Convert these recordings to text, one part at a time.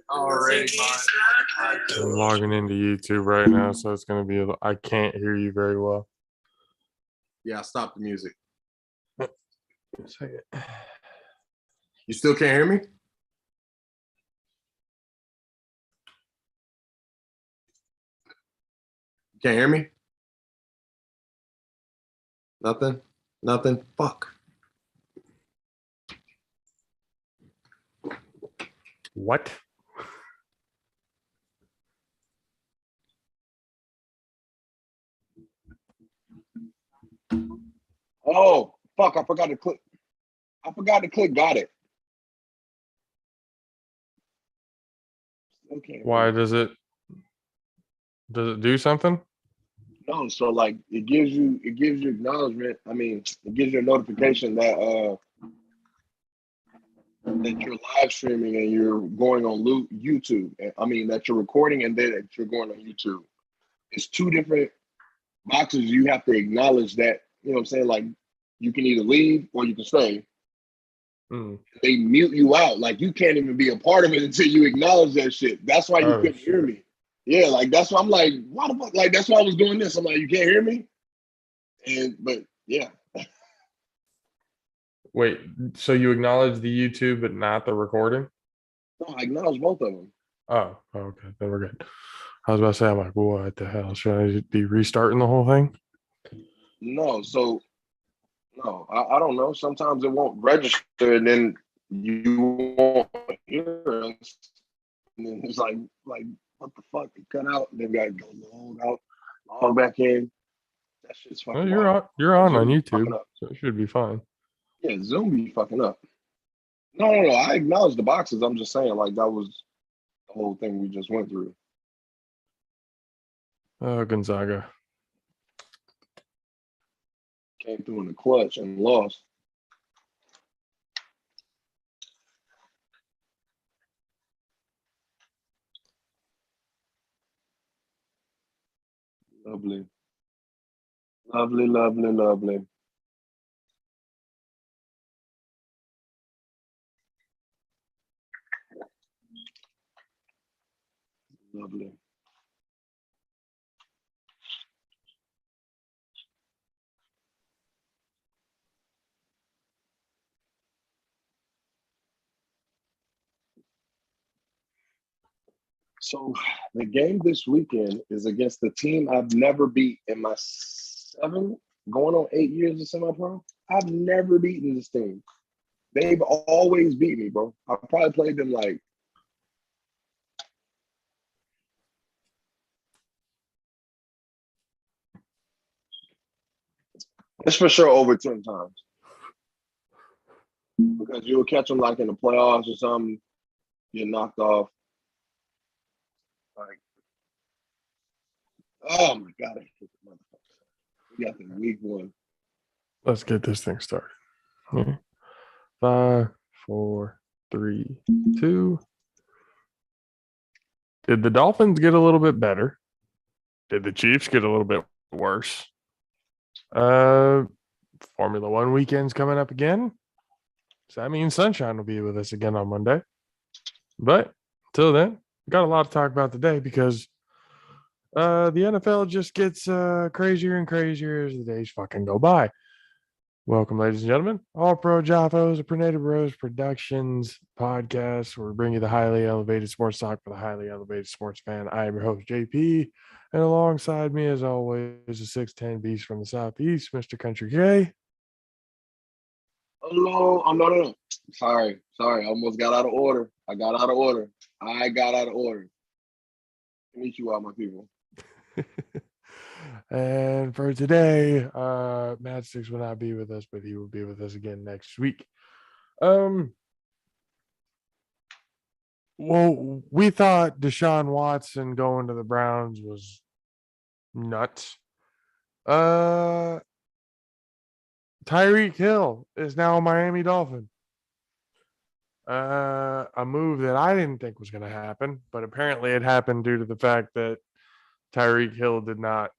Already, I'm logging into YouTube right now, so it's gonna be. I can't hear you very well. Yeah, stop the music. A second. You still can't hear me? Can't hear me? Nothing? Nothing? Fuck. What? Oh, fuck, I forgot to click. Got it. Okay. Why does it do something? No, so like it gives you acknowledgement. I mean, it gives you a notification that that you're live streaming and you're going on YouTube. I mean that you're recording and then that you're going on YouTube. It's two different boxes. You have to acknowledge that, you know what I'm saying? Like you can either leave or you can stay. They mute you out. Like you can't even be a part of it until you acknowledge that shit. That's why you couldn't hear me. Yeah, like that's why I'm like, why the fuck? Like that's why I was doing this. I'm like, you can't hear me? But yeah. Wait, so you acknowledge the YouTube but not the recording? No, I acknowledge both of them. Oh, okay. Then we're good. I was about to say, I'm like, what the hell? Should I be restarting the whole thing? No, so no, I don't know. Sometimes it won't register and then you won't hear us. And then it's like what the fuck? It cut out, and then got to go log out, log back in. That shit's fucking. Oh, you're on YouTube, so it should be fine. Yeah, Zoom be fucking up. No. I acknowledge the boxes. I'm just saying, like that was the whole thing we just went through. Oh, Gonzaga came through in the clutch and lost. Lovely. Lovely. Lovely. So the game this weekend is against the team I've never beat in my 7, going on 8 years of semi-pro. I've never beaten this team. They've always beat me, bro. I probably played them like it's for sure over 10 times. Because you'll catch them like in the playoffs or something, get knocked off. Like, oh my God, I hate the motherfucker. We got the week 1. Let's get this thing started. 5, 4, 3, 2. Did the Dolphins get a little bit better? Did the Chiefs get a little bit worse? Formula One weekend's coming up again. So that means Sunshine will be with us again on Monday. But until then, we got a lot to talk about today because the NFL just gets crazier and crazier as the days fucking go by. Welcome, ladies and gentlemen. All Pro JAFFO's, a Prenator Bros Productions podcast where we bring you the highly elevated sports talk for the highly elevated sports fan. I am your host, JP. And alongside me, as always, a 6'10 beast from the Southeast, Mr. Country K. Hello. Oh, no. Sorry. I almost got out of order. I got out of order. Meet you all, my people. And for today, Matt Sticks will not be with us, but he will be with us again next week. Well, we thought Deshaun Watson going to the Browns was nuts. Tyreek Hill is now a Miami Dolphin. A move that I didn't think was going to happen, but apparently it happened due to the fact that Tyreek Hill did not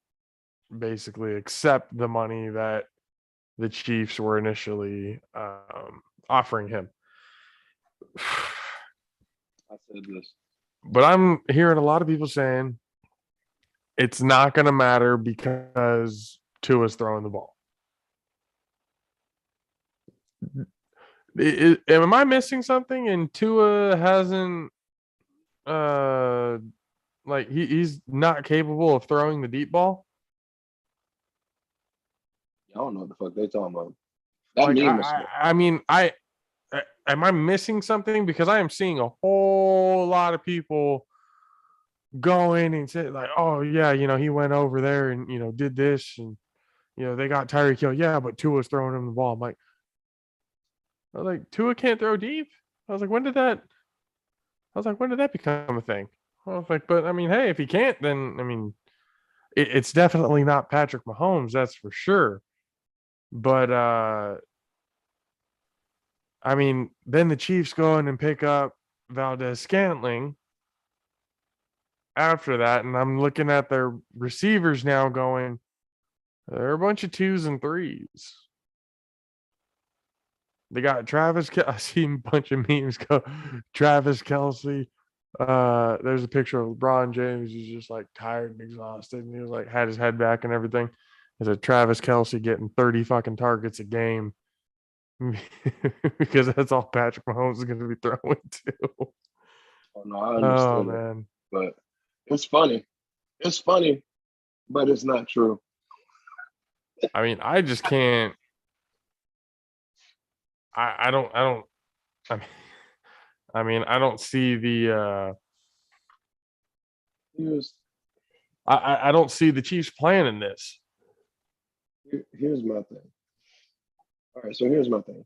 basically accept the money that the Chiefs were initially offering him. I said this. But I'm hearing a lot of people saying it's not going to matter because Tua's throwing the ball. Am I missing something? And Tua hasn't, like he's not capable of throwing the deep ball. I don't know what the fuck they talking about. That Like meme was I mean, am I missing something? Because I am seeing a whole lot of people go in and say like, oh yeah, he went over there and did this and they got Tyreek Hill. Yeah, but Tua's throwing him the ball. I was like, Tua can't throw deep. I was like, when did that become a thing? I was like, but I mean, hey, if he can't, then I mean, it's definitely not Patrick Mahomes, that's for sure. But I mean, then the Chiefs go in and pick up Valdez Scantling after that, and I'm looking at their receivers now going, they're a bunch of 2s and 3s. They got Travis. I see a bunch of memes go. Travis Kelce. There's a picture of LeBron James. He's just like tired and exhausted, and he was like had his head back and everything. There's a Travis Kelce getting 30 fucking targets a game because that's all Patrick Mahomes is going to be throwing to. Oh, no, I understood it, man, but it's funny. It's funny, but it's not true. I mean, I just can't. I don't. I mean, I don't see the. I don't see the Chiefs planning this. Here's my thing. All right, so here's my thing.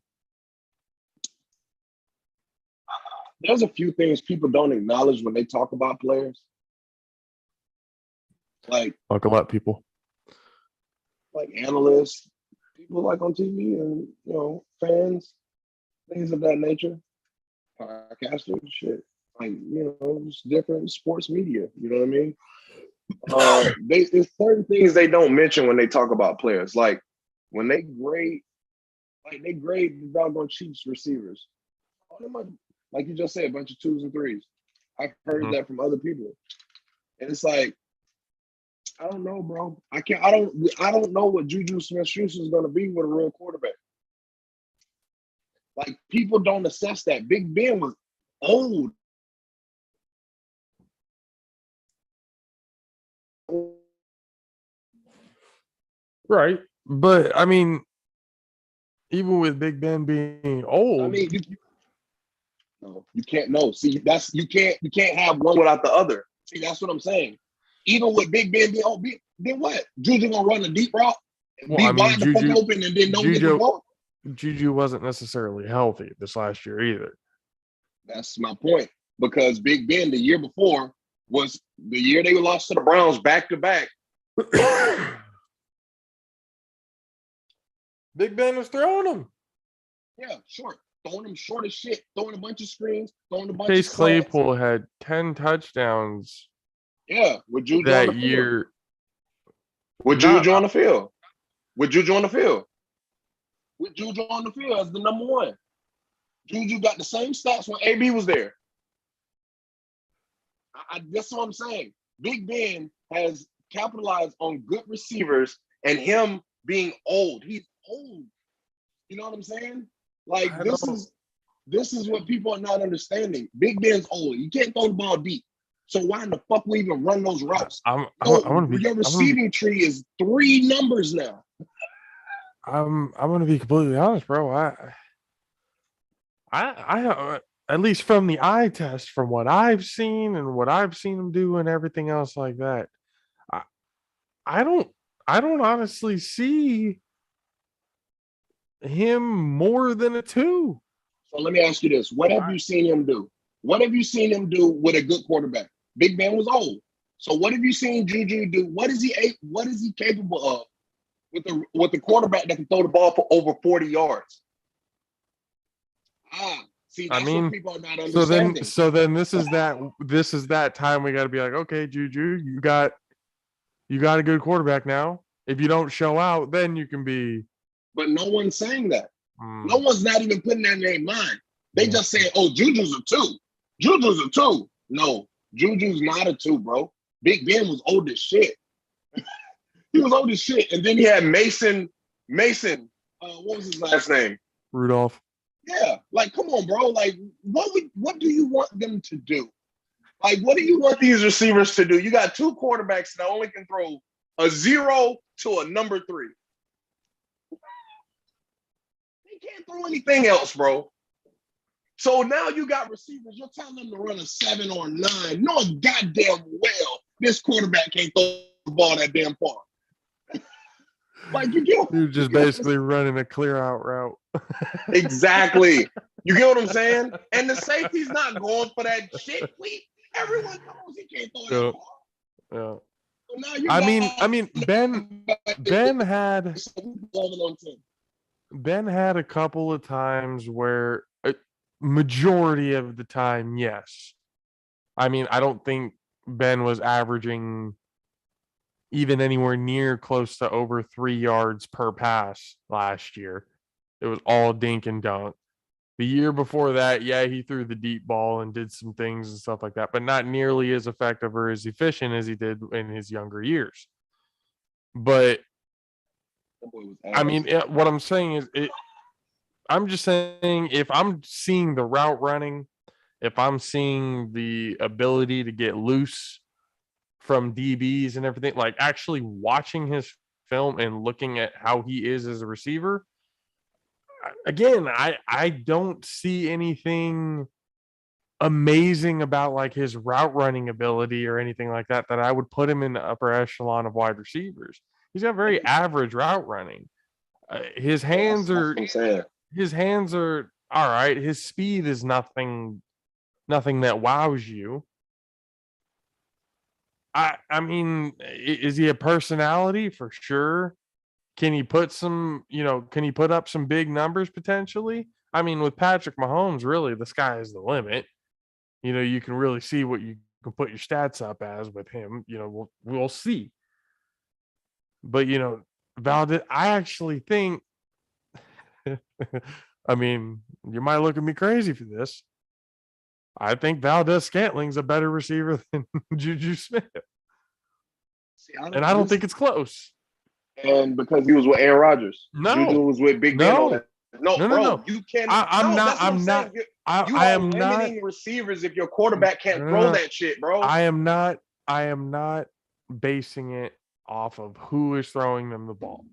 There's a few things people don't acknowledge when they talk about players. Like Buckle up, people. Like analysts, people like on TV, and fans, things of that nature. Podcasters, shit. Like it's different sports media. You know what I mean? There's certain things they don't mention when they talk about players. Like when they grade the doggone Chiefs receivers. Like you just said, a bunch of 2s and 3s. I've heard that from other people, and it's like, I don't know, bro. I don't know what Juju Smith-Schuster is going to be with a real quarterback. Like people don't assess that. Big Ben was old. Right, but I mean, even with Big Ben being old, I mean, you can't know. See, you can't have one without the other. See, that's what I'm saying. Even with Big Ben being old, then what? Juju gonna run a deep route, and be wide the fuck open, and then don't get the ball. Juju wasn't necessarily healthy this last year either. That's my point. Because Big Ben the year before was the year they lost to the Browns back to back. Big Ben was throwing them. Yeah, short. Throwing them short as shit. Throwing a bunch of screens. Throwing a bunch Chase of Claypool had 10 touchdowns. Yeah, with Juju that on the year. Field. With Juju on the field. With Juju on the field. With Juju on the field as the number one. Juju got the same stats when AB was there. That's what I'm saying. Big Ben has capitalized on good receivers and him being old. He's old. You know what I'm saying? Like this is what people are not understanding. Big Ben's old. You can't throw the ball deep. So why in the fuck we even run those routes? Your receiving tree is 3 numbers now. I'm gonna be completely honest, bro. I at least from the eye test, from what I've seen and what I've seen him do and everything else like that, I don't honestly see him more than a 2. So let me ask you this: what have you seen him do? What have you seen him do with a good quarterback? Big Ben was old. So what have you seen Juju do? What is he capable of with the quarterback that can throw the ball for over 40 yards? See, that's what people are not understanding. So then this is that time we got to be like, okay, Juju, you got a good quarterback now. If you don't show out, then you can be. But no one's saying that. No one's not even putting that in their mind. They just saying, oh, Juju's a 2. Juju's a 2. No, Juju's not a 2, bro. Big Ben was old as shit. He was old as shit. And then he had Mason, what was his last name? Rudolph. Yeah, like, come on, bro. Like, what do you want them to do? Like, what do you want these receivers to do? You got 2 quarterbacks that only can throw a 0 to a number 3. They can't throw anything else, bro. So now you got receivers. You're telling them to run a 7 or a 9. Knowing goddamn well this quarterback can't throw the ball that damn far. Like, You're just basically running a clear out route. Exactly. You get what I'm saying? And the safety's not going for that shit. Everyone knows he can't throw that Yeah. ball. So now you I mean, Ben had a couple of times where majority of the time, yes. I mean, I don't think Ben was averaging even anywhere near close to over 3 yards per pass last year. It was all dink and dunk. The year before that, yeah, he threw the deep ball and did some things and stuff like that, but not nearly as effective or as efficient as he did in his younger years. But I mean, what I'm saying is, I'm just saying, if I'm seeing the route running, if I'm seeing the ability to get loose from DBs and everything, like actually watching his film and looking at how he is as a receiver, again, I don't see anything amazing about like his route running ability or anything like that I would put him in the upper echelon of wide receivers. He's got very average route running. His hands are all right. His speed is nothing that wows you. I mean, is he a personality? For sure. Can he put up some big numbers potentially? I mean, with Patrick Mahomes, really, the sky is the limit. You can really see what you can put your stats up as with him. We'll see. But, Valdez, I actually think, I mean, you might look at me crazy for this. I think Valdez Scantling's a better receiver than Juju Smith. I don't think it's close. And because he was with Aaron Rodgers. No. Juju was with Big Ben on that. No. You can't. I'm not. I am not receivers if your quarterback can't throw that shit, bro. I am not basing it off of who is throwing them the ball.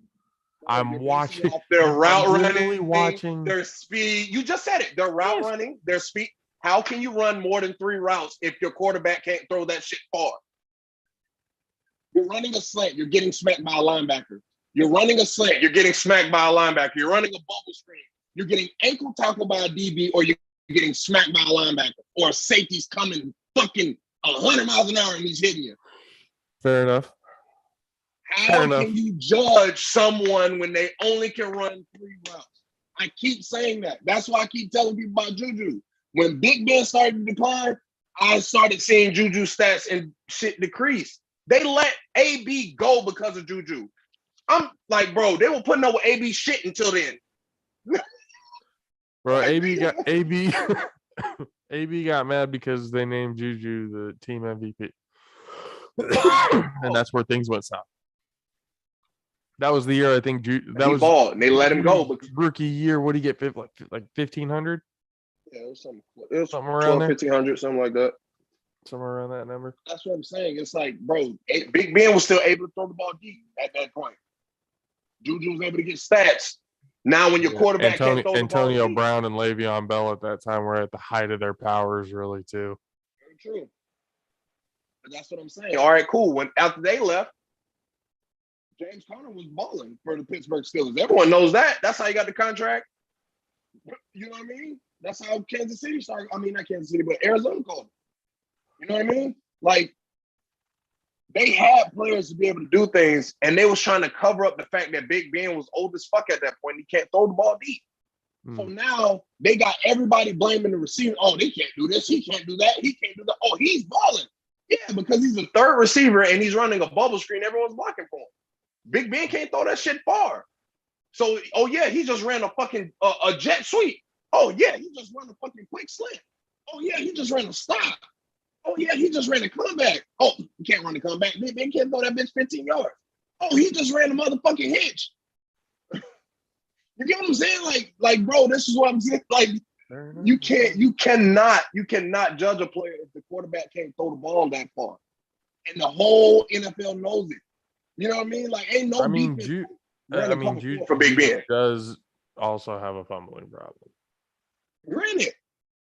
I'm watching their route running, watching their speed. You just said it. Their route running, their speed. How can you run more than 3 routes if your quarterback can't throw that shit far? You're running a slant, you're getting smacked by a linebacker. You're running a slant, you're getting smacked by a linebacker. You're running a bubble screen, you're getting ankle tackled by a DB, or you're getting smacked by a linebacker, or a safety's coming fucking 100 miles an hour and he's hitting you. Fair enough. How can you judge someone when they only can run 3 routes? I keep saying that. That's why I keep telling people about Juju. When Big Ben started to decline, I started seeing Juju stats and shit decrease. They let AB go because of Juju. I'm like, bro, they were putting up with AB shit until then. Bro, AB got mad because they named Juju the team MVP. And that's where things went south. That was the year I think that was ball, and they let him go. Rookie year, what did he get? Like 1,500? Yeah, it was something around 1,500, something like that. Somewhere around that number. That's what I'm saying. It's like, bro, Big Ben was still able to throw the ball deep at that point. Juju was able to get stats. Now, when your quarterback can't throw the ball Antonio deep, Brown and Le'Veon Bell at that time were at the height of their powers, really, too. Very true. But that's what I'm saying. All right, cool. When after they left, James Conner was balling for the Pittsburgh Steelers. Everyone knows that. That's how he got the contract. You know what I mean? That's how Kansas City started. I mean, not Kansas City, but Arizona called him. You know what I mean? Like, they had players to be able to do things, and they was trying to cover up the fact that Big Ben was old as fuck at that point. He can't throw the ball deep. So now they got everybody blaming the receiver. Oh, they can't do this. He can't do that. He can't do that. Oh, he's balling. Yeah, because he's a third receiver, and he's running a bubble screen. Everyone's blocking for him. Big Ben can't throw that shit far. So, oh, yeah, he just ran a fucking a jet sweep. Oh yeah, he just ran a fucking quick slant. Oh yeah, he just ran a stop. Oh yeah, he just ran a comeback. Oh, you can't run the comeback. They can't throw that bitch 15 yards. Oh, he just ran a motherfucking hitch. You get what I'm saying? Like, bro, this is what I'm saying. Like, you cannot judge a player if the quarterback can't throw the ball that far. And the whole NFL knows it. You know what I mean? Like, ain't no defense Juju for Big Ben. does also have a fumbling problem. Granted,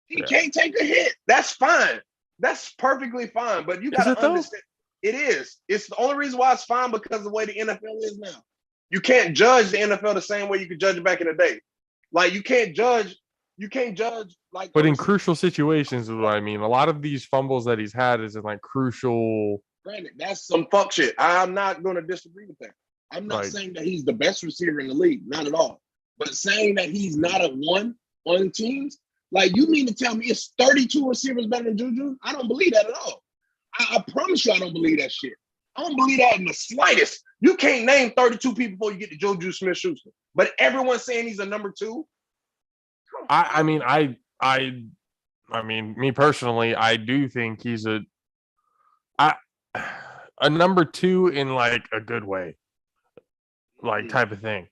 he can't take a hit. That's fine. That's perfectly fine. But you got to understand, it is. It's the only reason why it's fine because of the way the NFL is now. You can't judge the NFL the same way you could judge it back in the day. Like, you can't judge like. But in crucial situations is what I mean. A lot of these fumbles that he's had is in like crucial. Granted, that's some fuck shit. I'm not going to disagree with that. I'm not saying that he's the best receiver in the league, not at all. But saying that he's not a one on teams, like, you mean to tell me it's 32 receivers better than Juju? I don't believe that at all. I promise you I don't believe that shit. I don't believe that in the slightest. You can't name 32 people before you get to Juju Smith-Schuster. But everyone's saying he's a number 2. I mean, me personally, I do think he's a number 2 in like a good way, like type of thing.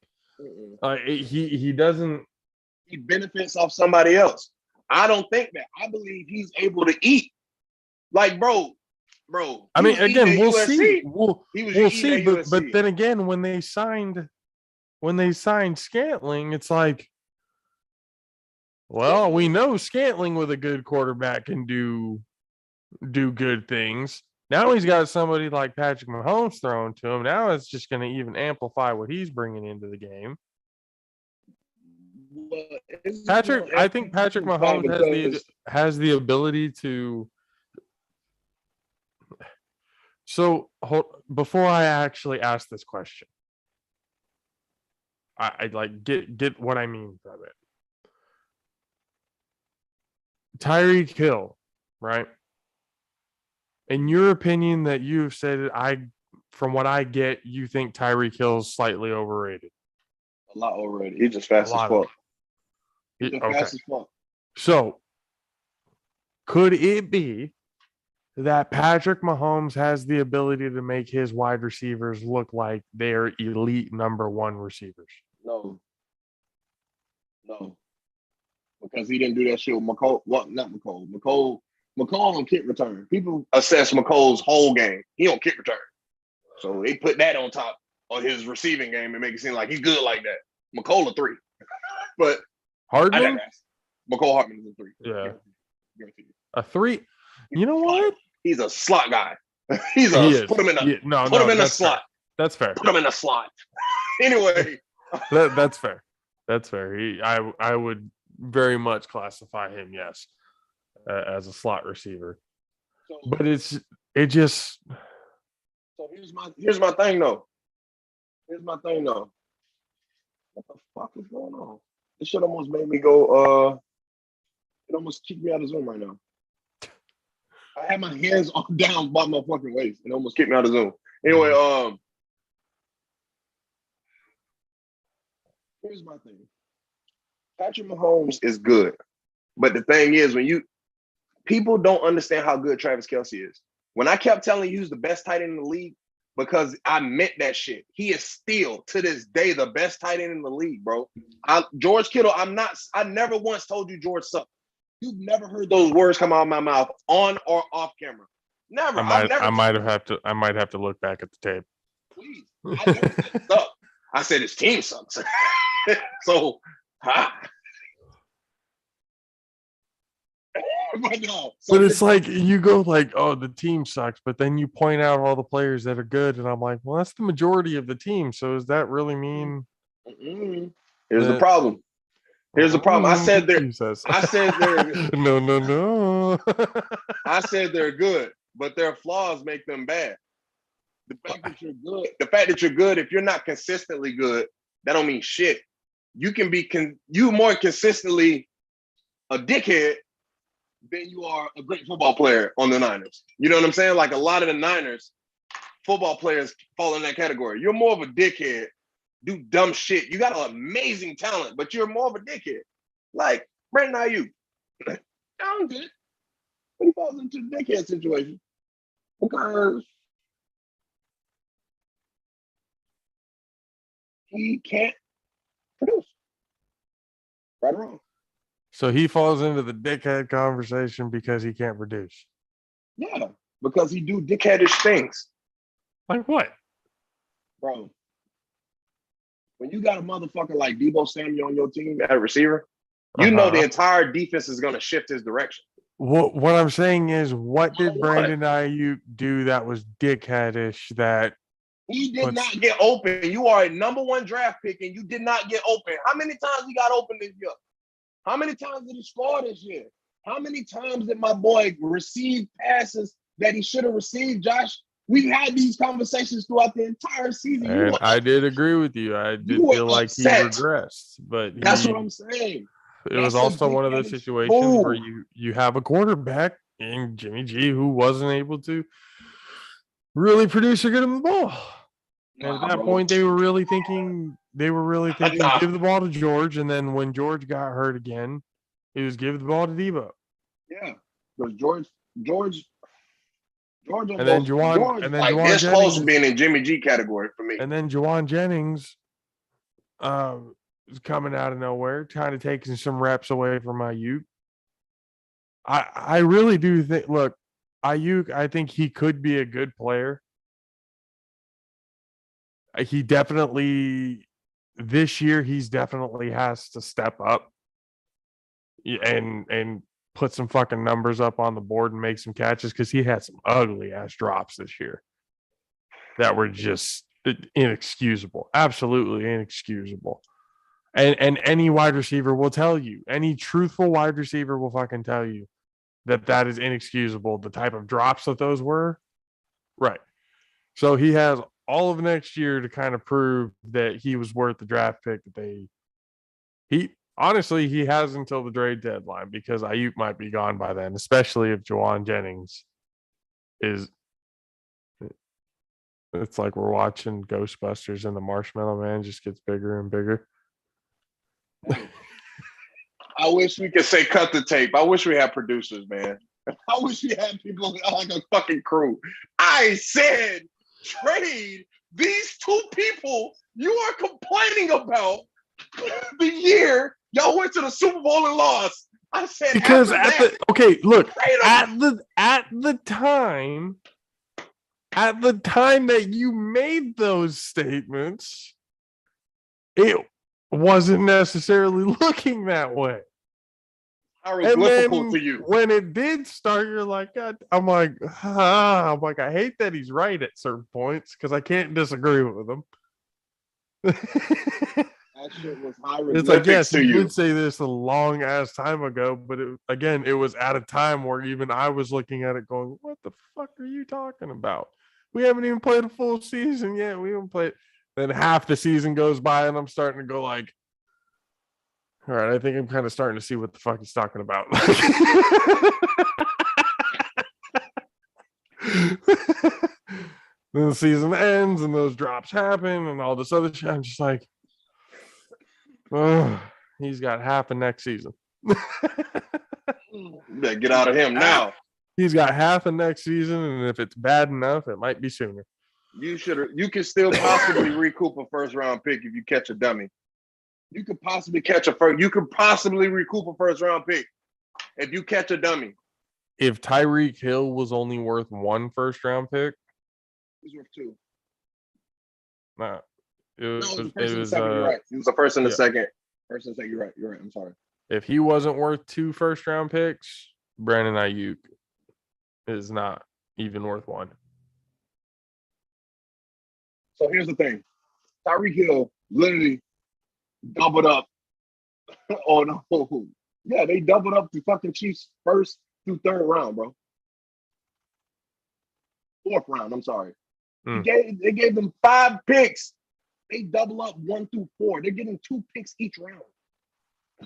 He doesn't. He benefits off somebody else. I don't think that. I believe he's able to eat. Like, bro. I mean, again, we'll see. We'll see. But then again, when they signed Scantling, it's like, well, we know Scantling with a good quarterback can do good things. Now he's got somebody like Patrick Mahomes thrown to him. Now it's just going to even amplify what he's bringing into the game. I think Patrick Mahomes has the ability to. So before I actually ask this question, I like get what I mean from it. Tyreek Hill, right? In your opinion, that you've said, from what I get, you think Tyreek Hill's slightly overrated. A lot overrated. He's just fast as fuck. He's just fast as fuck. So, could it be that Patrick Mahomes has the ability to make his wide receivers look like they're elite number 1 receivers? No. Because he didn't do that shit with McCole. Well, not McCole. McCole on kick return. People assess McCole's whole game. He don't kick return. So they put that on top of his receiving game and make it seem like he's good like that. McCole a 3. But Hardman? McCole Hardman is a 3. Yeah. A 3. You know what? He's a slot guy. Put him in a slot. Fair. That's fair. Put him in a slot. Anyway. That's fair. That's fair. I would very much classify him, yes, as a slot receiver. So, but it just. So here's my thing though. What the fuck is going on? This shit almost made me go. It almost kicked me out of Zoom right now. I had my hands down by my fucking waist. It almost kicked me out of Zoom. Anyway, here's my thing. Patrick Mahomes is good. But the thing is, people don't understand how good Travis Kelce is. When I kept telling you he's the best tight end in the league, because I meant that shit. He is still, to this day, the best tight end in the league, bro. George Kittle, I never once told you George sucked. You've never heard those words come out of my mouth on or off camera. Never. I might have to look back at the tape. Please. I never said suck. I said his team sucks. So, but no. But it's like you go like, oh, the team sucks, but then you point out all the players that are good, and I'm like, well, that's the majority of the team. So does that really mean? Here's the problem. Here's the problem. I said they're. No. I said they're good, but their flaws make them bad. The fact that you're good, if you're not consistently good, that don't mean shit. You can be you more consistently a dickhead than you are a great football player on the Niners. You know what I'm saying? Like a lot of the Niners football players fall in that category. You're more of a dickhead, do dumb shit. You got an amazing talent, but you're more of a dickhead. Like, Brandon Ayuk. Talented, but he falls into the dickhead situation because he can't produce. Right or wrong. So he falls into the dickhead conversation because he can't produce. Yeah, because he do dickheadish things. Like what? Bro, when you got a motherfucker like Debo Samuel on your team at receiver, you know the entire defense is going to shift his direction. What I'm saying is, what did Brandon Ayuk do that was dickheadish that he did not get open? You are a #1 draft pick and you did not get open. How many times he got open this year? How many times did he score this year? How many times did my boy receive passes that he should have received, Josh? We've had these conversations throughout the entire season. And I did agree with you. I did feel like he regressed, but that's what I'm saying. It was also one of those situations where you have a quarterback in Jimmy G who wasn't able to really produce or get him the ball. And at that point, they were really thinking give the ball to George, and then when George got hurt again, it was give the ball to Debo. Yeah, because George, and then Juwan this close to being in Jimmy G category for me. And then Juwan Jennings, is coming out of nowhere, kind of taking some reps away from Ayuk. I really do think. Look, Ayuk, I think he could be a good player. He definitely this year he's definitely has to step up and put some fucking numbers up on the board and make some catches because he had some ugly ass drops this year that were just inexcusable, absolutely inexcusable. And any wide receiver will tell you, any truthful wide receiver will fucking tell you that is inexcusable. The type of drops that those were, right? So he has all of next year to kind of prove that he was worth the draft pick that he has until the trade deadline because Ayuk might be gone by then, especially if Juwan Jennings is. It's like we're watching Ghostbusters and the Marshmallow Man just gets bigger and bigger. I wish we could say cut the tape. I wish we had producers, man. I wish we had people like a fucking crew. I said trade these two people you are complaining about the year y'all went to the Super Bowl and lost. I said because at the time that you made those statements, it wasn't necessarily looking that way. And then to you. When it did start, you're like, God, I'm like, I hate that he's right at certain points because I can't disagree with him. That shit was hieroglyphics. It's like, yes, you did say this a long ass time ago, but it was at a time where even I was looking at it going, what the fuck are you talking about? We haven't even played a full season yet. We haven't played. Then half the season goes by and I'm starting to go like, all right, I think I'm kind of starting to see what the fuck he's talking about. Then the season ends and those drops happen and all this other shit. I'm just like, oh, he's got half of next season. Better get out of him now. He's got half of next season, and if it's bad enough, it might be sooner. You can still possibly recoup a first-round pick if you catch a dummy. You could possibly recoup a first-round pick if you catch a dummy. If Tyreek Hill was only worth 1 first-round pick, he's worth 2. Nah, it was you're right. He was the first and the second. First and second. You're right. I'm sorry. If he wasn't worth 2 first-round picks, Brandon Ayuk is not even worth 1. So here's the thing: Tyreek Hill literally doubled up. Oh no! Yeah, they doubled up the fucking Chiefs 1st through 3rd round, bro. 4th round. I'm sorry. They gave them 5 picks. They double up 1 through 4. They're getting 2 picks each round.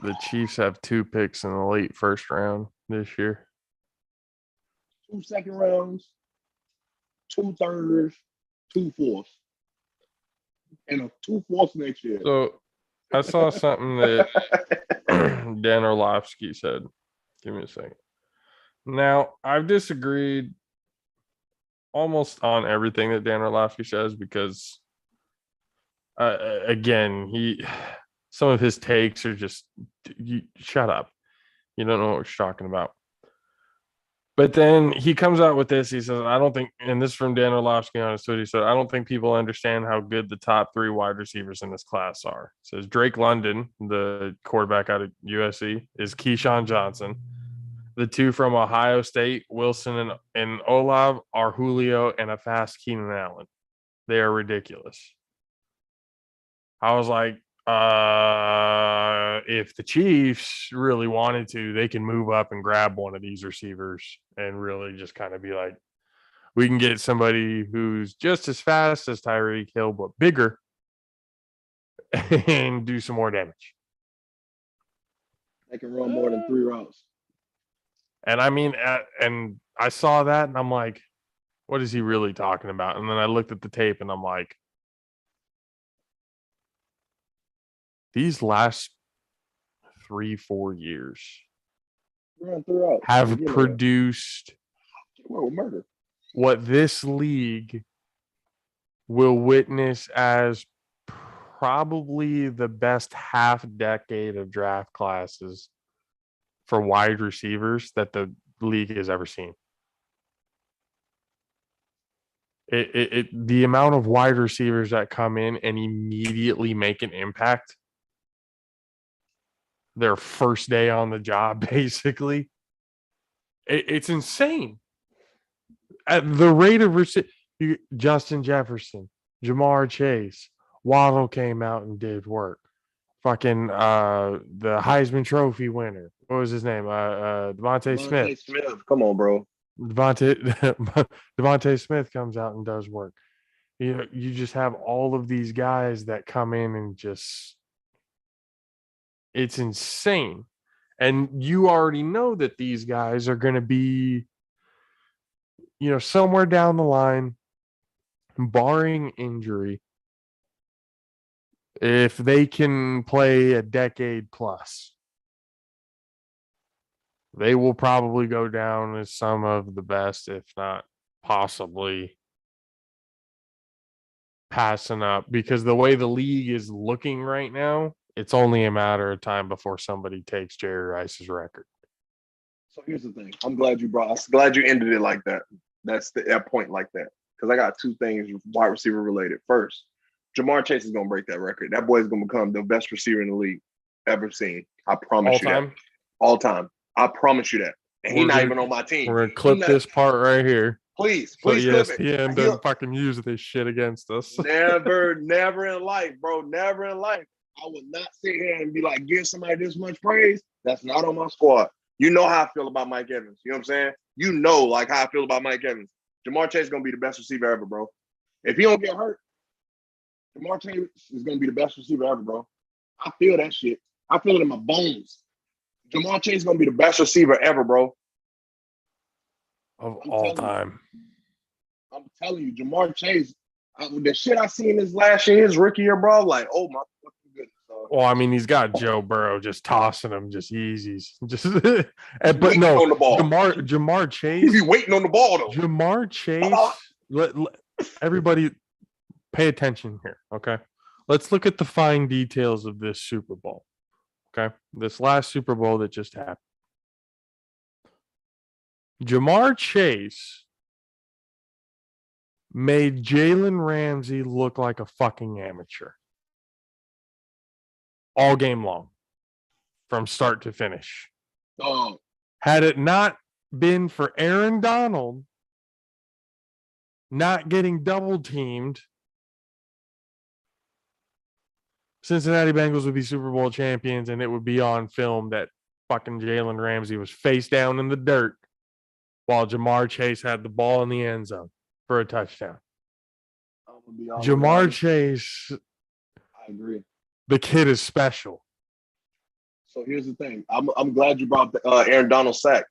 The Chiefs have 2 picks in the late 1st round this year. 2 second rounds, 2 thirds, 2 fourths, and a 2 fourths next year. So I saw something that Dan Orlovsky said. Give me a second. Now, I've disagreed almost on everything that Dan Orlovsky says because, again, some of his takes are just, you shut up. You don't know what you're talking about. But then he comes out with this. He says, I don't think, and this is from Dan Orlovsky on his Twitter. He said, I don't think people understand how good the top 3 wide receivers in this class are. It says Drake London, the quarterback out of USC, is Keyshawn Johnson. The 2 from Ohio State, Wilson and Olav, are Julio and a fast Keenan Allen. They are ridiculous. I was like, if the Chiefs really wanted to, they can move up and grab one of these receivers and really just kind of be like, we can get somebody who's just as fast as Tyreek Hill, but bigger and do some more damage. They can run more than 3 routes. And I mean, and I saw that and I'm like, what is he really talking about? And then I looked at the tape and I'm like, these last 3-4 years have produced murder. What this league will witness as probably the best half decade of draft classes for wide receivers that the league has ever seen. The amount of wide receivers that come in and immediately make an impact their first day on the job, basically. It's insane. At the rate of Justin Jefferson, Jamar Chase, Waddle came out and did work. Fucking the Heisman Trophy winner. What was his name? Devontae Smith. Come on, bro. Devontae Smith comes out and does work. You just have all of these guys that come in and just, it's insane. And you already know that these guys are going to be, somewhere down the line, barring injury, if they can play a decade plus, they will probably go down as some of the best, if not possibly passing up, because the way the league is looking right now, it's only a matter of time before somebody takes Jerry Rice's record. So here's the thing. I'm glad you ended it like that. That's that point like that. Because I got 2 things wide receiver related. First, Jamar Chase is going to break that record. That boy is going to become the best receiver in the league ever seen. I promise you that. All time. I promise you that. And he's not even on my team. We're going to clip this part right here. Please so clip it. ESPN doesn't fucking use this shit against us. Never in life, bro. Never in life. I would not sit here and be like, give somebody this much praise. That's not on my squad. You know how I feel about Mike Evans. You know what I'm saying? You know, like, how I feel about Mike Evans. Jamar Chase is going to be the best receiver ever, bro. If he don't get hurt, Jamar Chase is going to be the best receiver ever, bro. I feel that shit. I feel it in my bones. Jamar Chase is going to be the best receiver ever, bro. Of all time. I'm telling you, Jamar Chase, the shit I seen this last year, his rookie year, bro, like, oh my fucking goodness. Well, I mean, he's got Joe Burrow just tossing him, just easies. But no, on the ball. Jamar Chase. He's waiting on the ball, though. Jamar Chase, everybody pay attention here, okay? Let's look at the fine details of this Super Bowl, okay? This last Super Bowl that just happened. Jamar Chase made Jalen Ramsey look like a fucking amateur all game long, from start to finish. Oh. Had it not been for Aaron Donald not getting double teamed, Cincinnati Bengals would be Super Bowl champions, and it would be on film that fucking Jalen Ramsey was face down in the dirt while Jamar Chase had the ball in the end zone for a touchdown. Jamar Chase, I agree. The kid is special. So here's the thing. I'm glad you brought the Aaron Donald sack,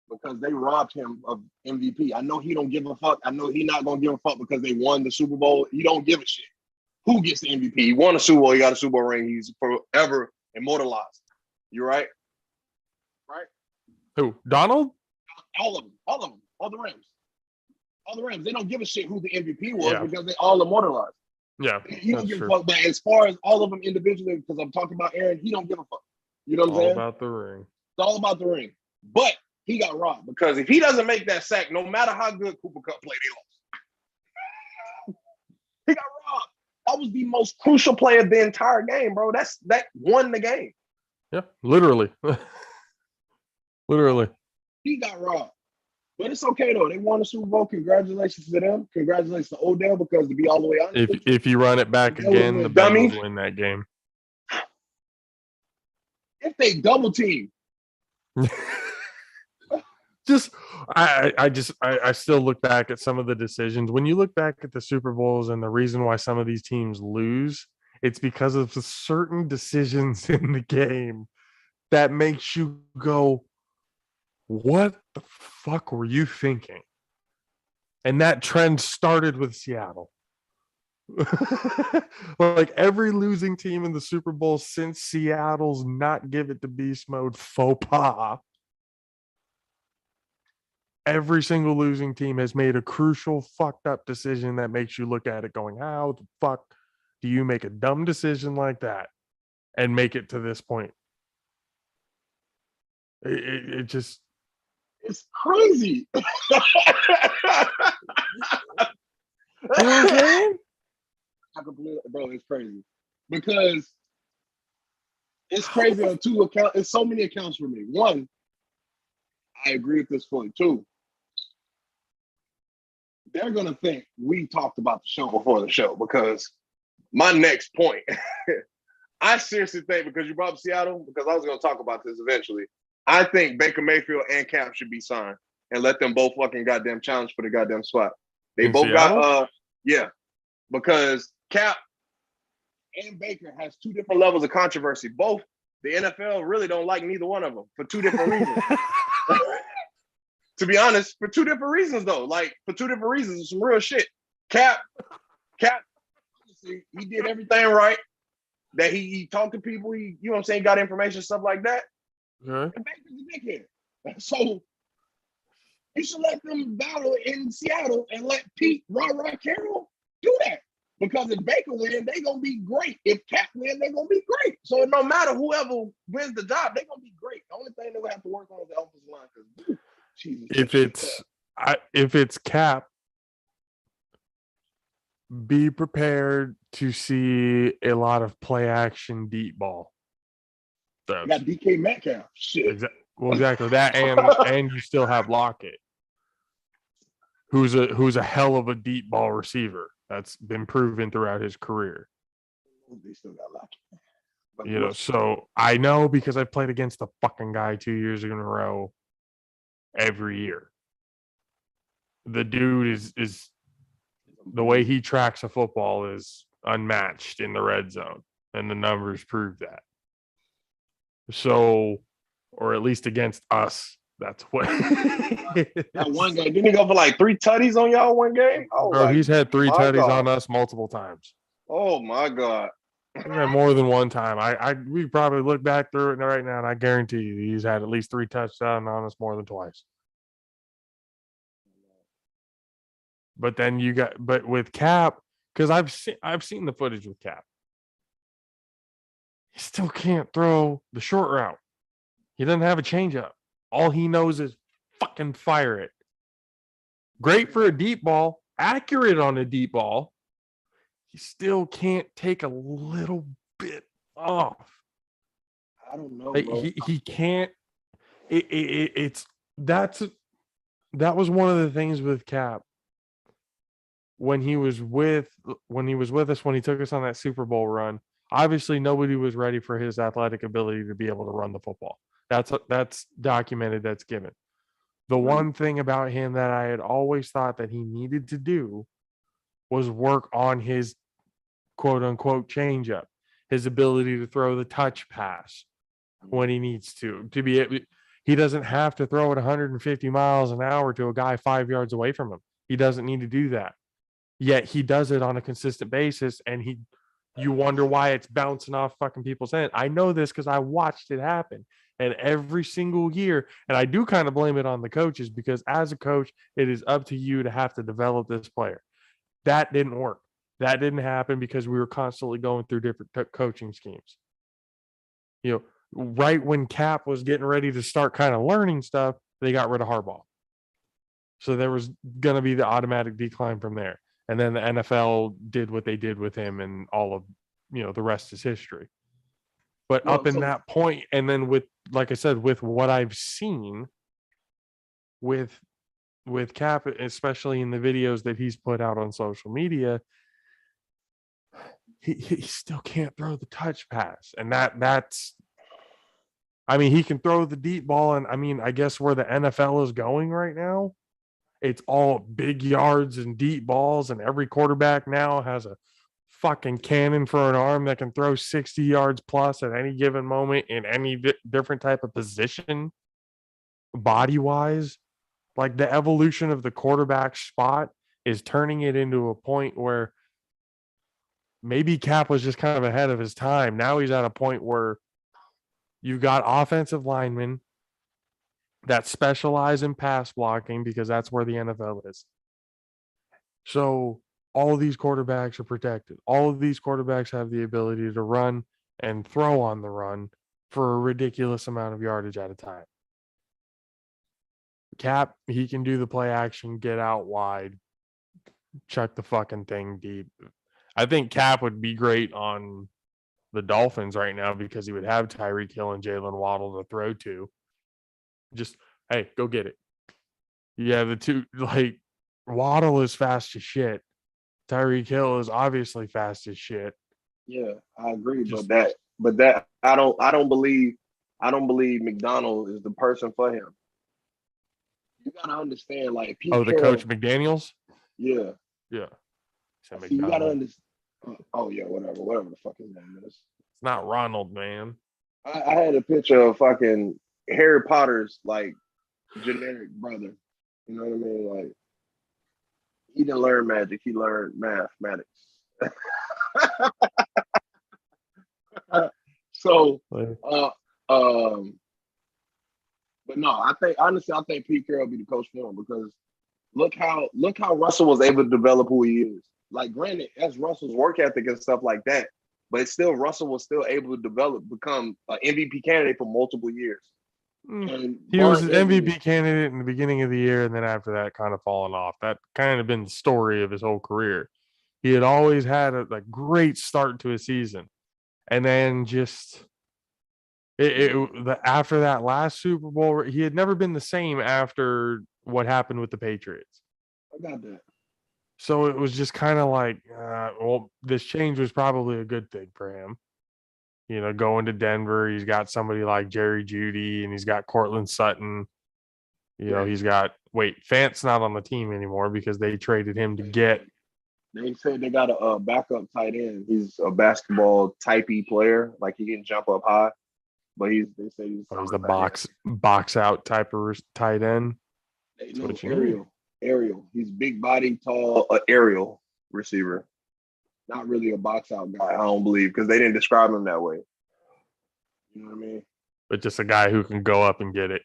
because they robbed him of MVP. I know he don't give a fuck. I know he's not going to give a fuck because they won the Super Bowl. He don't give a shit. Who gets the MVP? He won a Super Bowl. He got a Super Bowl ring. He's forever immortalized. You're right. Right? Who? Donald? All of them. All the Rams. All the Rams. They don't give a shit who the MVP was Yeah. because they all immortalized. Yeah, He don't that's give true. a fuck. But as far as all of them individually, because I'm talking about Aaron, he don't give a fuck. You know what I'm All saying? about the ring. It's all about the ring. But he got robbed because if he doesn't make that sack, no matter how good Cooper Kupp played, they lost. He got robbed. That was the most crucial play of the entire game, bro. That won the game. Yeah, literally. Literally. He got robbed. But it's okay though. They won the Super Bowl. Congratulations to them. Congratulations to Odell, because to be all the way honest, If you run it back Odell was again, a the dummy. Bengals win that game. If they double team, I still look back at some of the decisions. When you look back at the Super Bowls and the reason why some of these teams lose, it's because of the certain decisions in the game that makes you go, what the fuck were you thinking? And that trend started with Seattle. Like every losing team in the Super Bowl since Seattle's not give it to beast mode faux pas, every single losing team has made a crucial fucked up decision that makes you look at it going, how the fuck do you make a dumb decision like that and make it to this point? It just, it's crazy. you know what I'm saying? I completely, bro, it's crazy because it's crazy on two accounts. It's so many accounts for me. One, I agree with this fully. Two, they're gonna think we talked about the show before the show, because my next point, I seriously think, because you brought up Seattle, because I was gonna talk about this eventually. I think Baker Mayfield and Cap should be signed and let them both fucking goddamn challenge for the goddamn spot. They In both Seattle? got yeah, because Cap and Baker has two different levels of controversy. Both the NFL really don't like neither one of them for two different reasons. To be honest, for two different reasons though. Like for two different reasons, it's some real shit. Cap, honestly, he did everything right. That he talked to people, he, you know what I'm saying, got information, stuff like that. Okay. And Baker's a dickhead. So you should let them battle in Seattle and let Pete, Rah Carroll do that. Because if Baker win, they're going to be great. If Cap win, they're going to be great. So no matter whoever wins the job, they're going to be great. The only thing they're going to have to work on is the offensive line. Because Jesus, if it's Cap, be prepared to see a lot of play action deep ball. you got DK Metcalf. Shit. Well, exactly that, and you still have Lockett, who's a hell of a deep ball receiver. That's been proven throughout his career. They still got Lockett. But You know, so I know because I played against the fucking guy 2 years in a row every year. The dude is the way he tracks a football is unmatched in the red zone, and the numbers prove that. So, or at least against us, that's what. that one game, didn't he go for like 3 tutties on y'all one game? Oh, Bro, he's had 3 my tutties God. on us multiple times. Oh my God. He's had more than one time. We probably look back through it right now, and I guarantee you he's had at least 3 touchdowns on us more than twice. But then but with Cap, because I've seen the footage with Cap. He still can't throw the short route. He doesn't have a changeup. All he knows is fucking fire it. Great for a deep ball, accurate on a deep ball. He still can't take a little bit off. I don't know, Like, bro. he can't. That was one of the things with Cap when he was with us, when he took us on that Super Bowl run. Obviously, nobody was ready for his athletic ability to be able to run the football. That's documented. That's given. The one thing about him that I had always thought that he needed to do was work on his quote unquote changeup, his ability to throw the touch pass when he needs to be able. He doesn't have to throw it 150 miles an hour to a guy 5 yards away from him. He doesn't need to do that. Yet he does it on a consistent basis, and he you wonder why it's bouncing off fucking people's head. I know this because I watched it happen. And every single year, and I do kind of blame it on the coaches because as a coach, it is up to you to have to develop this player. That didn't work. That didn't happen because we were constantly going through different coaching schemes. You know, right when Cap was getting ready to start kind of learning stuff, they got rid of Harbaugh. So there was going to be the automatic decline from there. And then the NFL did what they did with him, and all of, the rest is history. But Well, up in so that point, and then with, like I said, with what I've seen with Cap, especially in the videos that he's put out on social media, he still can't throw the touch pass. And that's, I mean, he can throw the deep ball. And I mean, I guess where the NFL is going right now, it's all big yards and deep balls. And every quarterback now has a fucking cannon for an arm that can throw 60 yards plus at any given moment in any different type of position, body wise. Like the evolution of the quarterback spot is turning it into a point where maybe Cap was just kind of ahead of his time. Now he's at a point where you got offensive linemen that specialize in pass blocking because that's where the NFL is. So all of these quarterbacks are protected. All of these quarterbacks have the ability to run and throw on the run for a ridiculous amount of yardage at a time. Cap, he can do the play action, get out wide, chuck the fucking thing deep. I think Cap would be great on the Dolphins right now because he would have Tyreek Hill and Jalen Waddle to throw to. Just, hey, go get it. You have the two, like, Waddle is fast as shit. Tyreek Hill is obviously fast as shit. yeah, I agree. Just- but that I don't believe McDonald is the person for him. You gotta understand, like Pete the Carroll, coach McDaniels? Yeah. Yeah. So See, you gotta McDonald. understand. Oh yeah, whatever the fuck his name is. It's not Ronald, man. I had a picture of fucking Harry Potter's like generic brother. You know what I mean? Like he didn't learn magic; he learned mathematics. So, Like, but no, I think Pete Carroll will be the coach for him because look how Russell was able to develop who he is. Like, granted, that's Russell's work ethic and stuff like that, but still, Russell was still able to become an MVP candidate for multiple years. And he was an MVP candidate in the beginning of the year, and then after that, kind of fallen off. That kind of been the story of his whole career. He had always had a great start to a season, and then just after that last Super Bowl, he had never been the same after what happened with the Patriots. I got that. So it was just kind of like, well, this change was probably a good thing for him. Going to Denver, he's got somebody like Jerry Jeudy, and he's got Cortland Sutton. He's got Fant's not on the team anymore because they traded him to get. They said they got a backup tight end. He's a basketball typey player, like he can jump up high, but they say he's the box out type of tight end. Aerial. He's big body, tall, aerial receiver. Not really a box out guy, I don't believe, because they didn't describe him that way. You know what I mean? But just a guy who can go up and get it.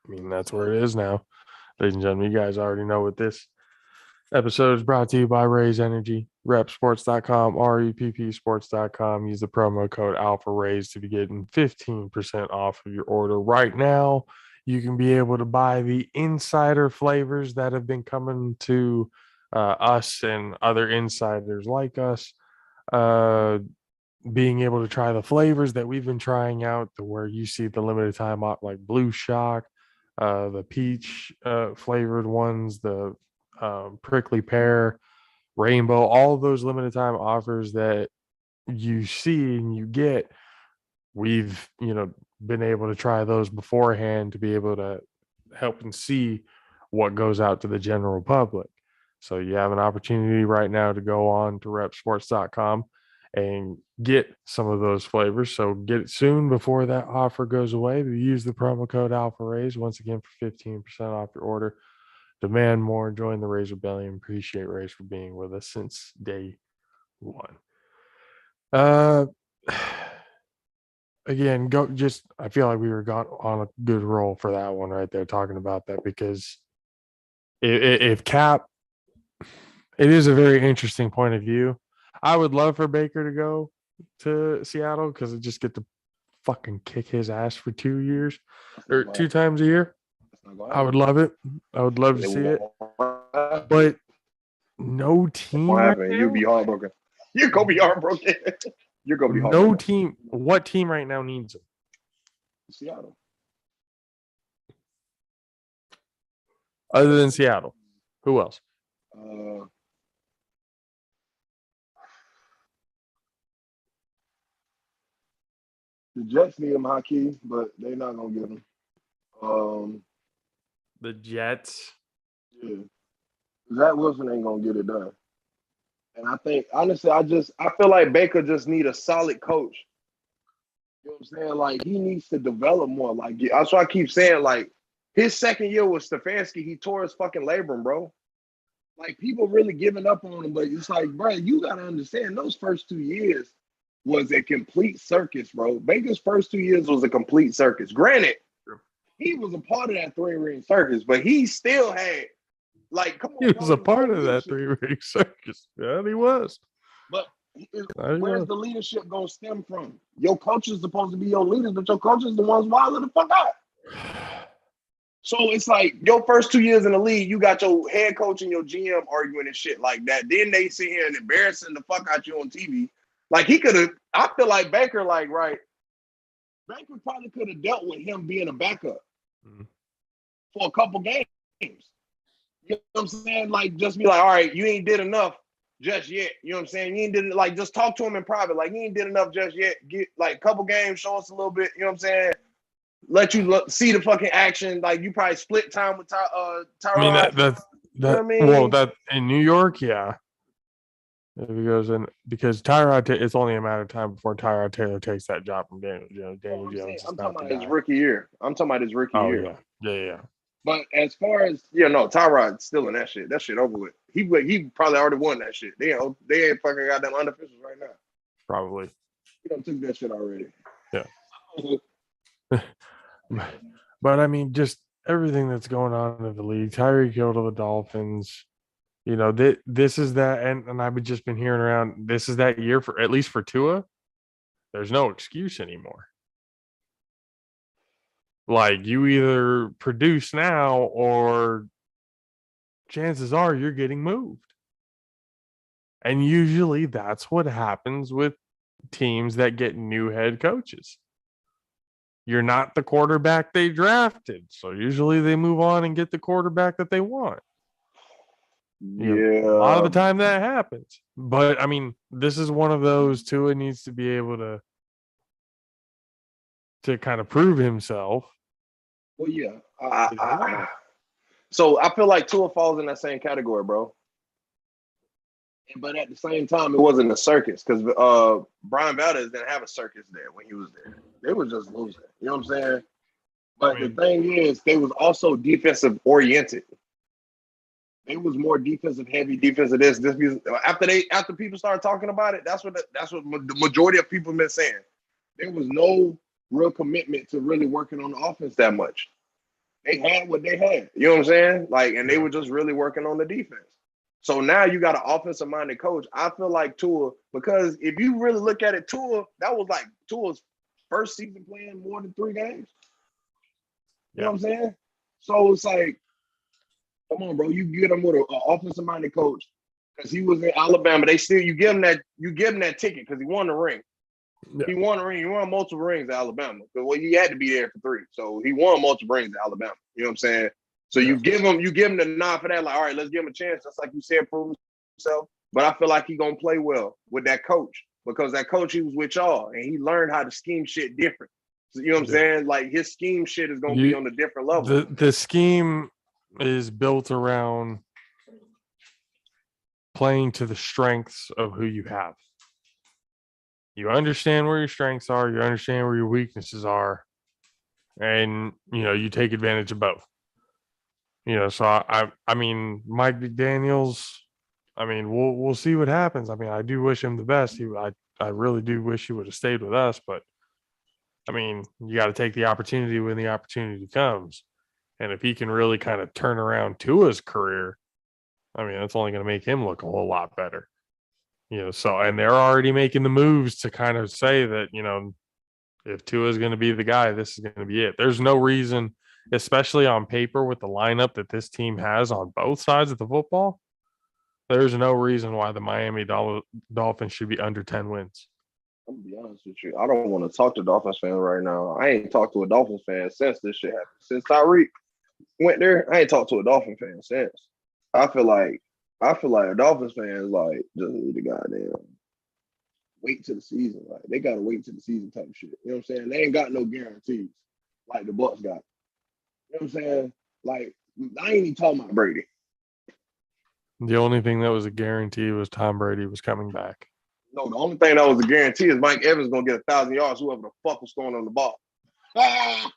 I mean, that's where it is now. Ladies and gentlemen, you guys already know what this episode is brought to you by Raise Energy, repsports.com, reppsports.com. Use the promo code AlphaRaise to be getting 15% off of your order. Right now, you can be able to buy the insider flavors that have been coming to us and other insiders like us, being able to try the flavors that we've been trying out, to where you see the limited time like Blue Shock, the peach flavored ones, the prickly pear, rainbow, all of those limited time offers that you see and you get. We've been able to try those beforehand to be able to help and see what goes out to the general public. So you have an opportunity right now to go on to repsports.com and get some of those flavors. So get it soon before that offer goes away. Use the promo code AlphaRaise once again for 15% off your order. demand more, join the Rays Rebellion. Appreciate Rays for being with us since day one. Again, I feel like we were got on a good roll for that one right there, talking about that, because if Cap, it is a very interesting point of view. I would love for Baker to go to Seattle because I just get to fucking kick his ass for 2 years or 2 times a year. I would love it. I would love to see it. But no team. Right, you'll be heartbroken. You're gonna be heartbroken. You're gonna be heartbroken. No team. What team right now needs him? Seattle. Other than Seattle, who else? The Jets need him high key, but they're not gonna get him. The Jets. Yeah. Zach Wilson ain't gonna get it done. And I think honestly, I feel like Baker just need a solid coach. You know what I'm saying? Like he needs to develop more. Like that's why I keep saying, like, his second year with Stefanski, he tore his fucking labrum, bro. Like people really giving up on him, but it's like, bro, you gotta understand those first 2 years was a complete circus, bro. Baker's first 2 years was a complete circus. Granted, he was a part of that 3-ring circus, but he still had, like, come on. He was a part of that 3-ring circus. Yeah, he was. But where's the leadership gonna stem from? Your coach is supposed to be your leaders, but your coach is the ones wilding the fuck out. So it's like your first 2 years in the league, you got your head coach and your GM arguing and shit like that. Then they sit here and embarrassing the fuck out you on TV. Like he could have. I feel like Baker, like, right. Baker probably could have dealt with him being a backup for a couple games. You know what I'm saying? Like, just be like, all right, you ain't did enough just yet. You know what I'm saying? You ain't did, like, just talk to him in private. Like, you ain't did enough just yet. Get like a couple games, show us a little bit. You know what I'm saying? Let you see the fucking action. Like, you probably split time with Tyrod. I mean, that you know what I mean? Well, that in New York, yeah. If he goes in, because Tyrod, it's only a matter of time before Tyrod Taylor takes that job from Daniel Jones. Daniel Jones. I'm talking about his rookie year. Oh, yeah. But as far as Tyrod's still in that shit. That shit over with. He probably already won that shit. They ain't fucking got them unofficials right now. Probably. He done took that shit already. Yeah. But I mean, just everything that's going on in the league. Tyreek Hill to the Dolphins. You know, this is that, and I've just been hearing around. This is that year for, at least for Tua. There's no excuse anymore. Like, you either produce now or chances are you're getting moved. And usually that's what happens with teams that get new head coaches. You're not the quarterback they drafted. So usually they move on and get the quarterback that they want. Yeah. A lot of the time that happens. But I mean, this is one of those. Tua needs to be able to kind of prove himself. Well, yeah. So I feel like Tua falls in that same category, bro. But at the same time, it wasn't a circus because Brian Valdez didn't have a circus there when he was there. They were just losing. You know what I'm saying? But the thing is, they was also defensive oriented. They was more defensive heavy, defensive this. After people started talking about it, that's what the majority of people been saying. There was no real commitment to really working on the offense that much. They had what they had. You know what I'm saying? Like, and they were just really working on the defense. So now you got an offensive-minded coach. I feel like Tua, because if you really look at it, that was like Tua's first season playing more than 3 games. You know what I'm saying? So it's like, come on, bro. You get him with an offensive-minded coach because he was in Alabama. You give him that ticket because he won the ring. Yeah. He won the ring. He won multiple rings at Alabama. Well, he had to be there for 3. So he won multiple rings at Alabama. You know what I'm saying? So you give him the nod for that, like, all right, let's give him a chance. That's like you said, prove himself. But I feel like he's gonna play well with that coach because that coach, he was with y'all and he learned how to scheme shit different. So, you know what I'm saying? Like his scheme shit is gonna be on a different level. The scheme is built around playing to the strengths of who you have. You understand where your strengths are, you understand where your weaknesses are, and you take advantage of both. So I mean, Mike McDaniels. I mean, we'll see what happens. I mean, I do wish him the best. I really do wish he would have stayed with us, but I mean, you got to take the opportunity when the opportunity comes. And if he can really kind of turn around Tua's career, I mean, that's only going to make him look a whole lot better. So and they're already making the moves to kind of say that, if Tua is going to be the guy, this is going to be it. There's no reason, especially on paper with the lineup that this team has on both sides of the football, there's no reason why the Miami Dolphins should be under 10 wins. I'm gonna be honest with you. I don't want to talk to Dolphins fans right now. I ain't talked to a Dolphins fan since this shit happened. Since Tyreek went there, I ain't talked to a Dolphin fan since. I feel like a Dolphins fan is like just need to goddamn wait till the season. Like they gotta wait till the season type shit. You know what I'm saying? They ain't got no guarantees like the Bucks got. You know what I'm saying? Like I ain't even talking about Brady. The only thing that was a guarantee was Tom Brady was coming back. No, the only thing that was a guarantee is Mike Evans gonna get 1,000 yards, whoever the fuck was throwing on the ball. Oh,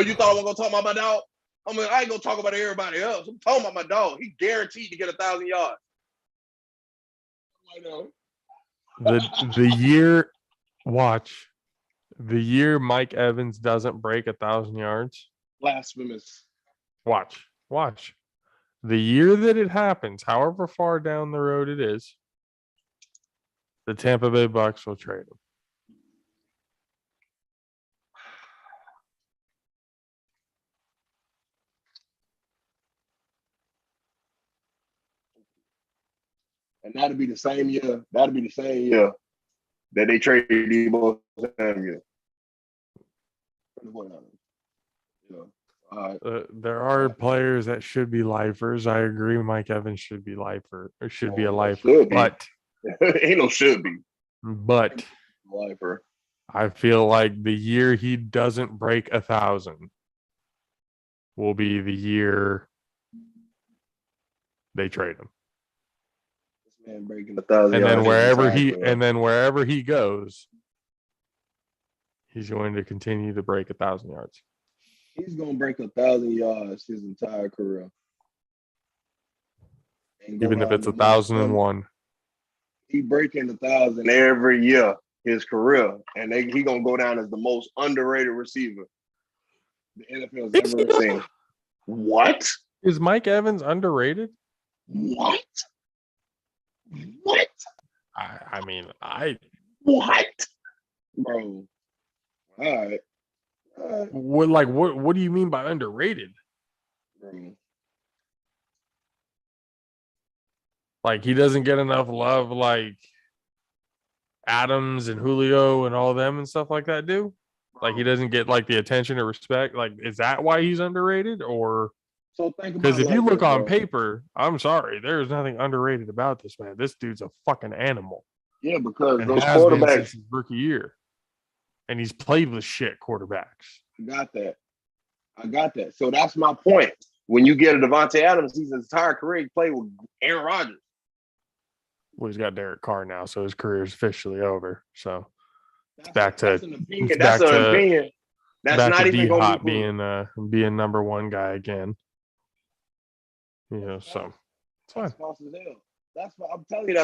you thought I was gonna talk about my dog? I mean, I ain't gonna talk about everybody else. I'm talking about my dog. He guaranteed to get 1,000 yards. I know. The year, watch, the year Mike Evans doesn't break 1,000 yards. Blasphemous. Watch. The year that it happens, however far down the road it is, the Tampa Bay Bucks will trade him. And that'll be the same year. That'll be the same year that they traded Debo Samuel. There are players that should be lifers. I agree. Mike Evans should be lifer or should be a lifer, but ain't no should be. But Lifer. I feel like the year he doesn't break 1,000 will be the year they trade him. This man breaking 1,000 and then yards. wherever he goes, he's going to continue to break 1,000 yards. He's gonna break 1,000 yards his entire career. Even if it's 1,001. He breaking 1,000 every year his career, and he gonna go down as the most underrated receiver the NFL's ever seen. What? Is Mike Evans underrated? What? I mean, what? Bro. All right. What do you mean by underrated? Bro. Like he doesn't get enough love like Adams and Julio and all them and stuff like that do? Like he doesn't get like the attention or respect? Like is that why he's underrated? Or so think about because if you look on paper, I'm sorry, there's nothing underrated about this man. This dude's a fucking animal. Yeah, because and those has quarterbacks been since his rookie year. And he's played with shit quarterbacks. I got that. So that's my point. When you get a Devontae Adams, his entire career, he played with Aaron Rodgers. Well, he's got Derek Carr now, so his career is officially over. So That's back an opinion. That's not even hot being number one guy again. So it's fine. That's false as hell. I'm telling you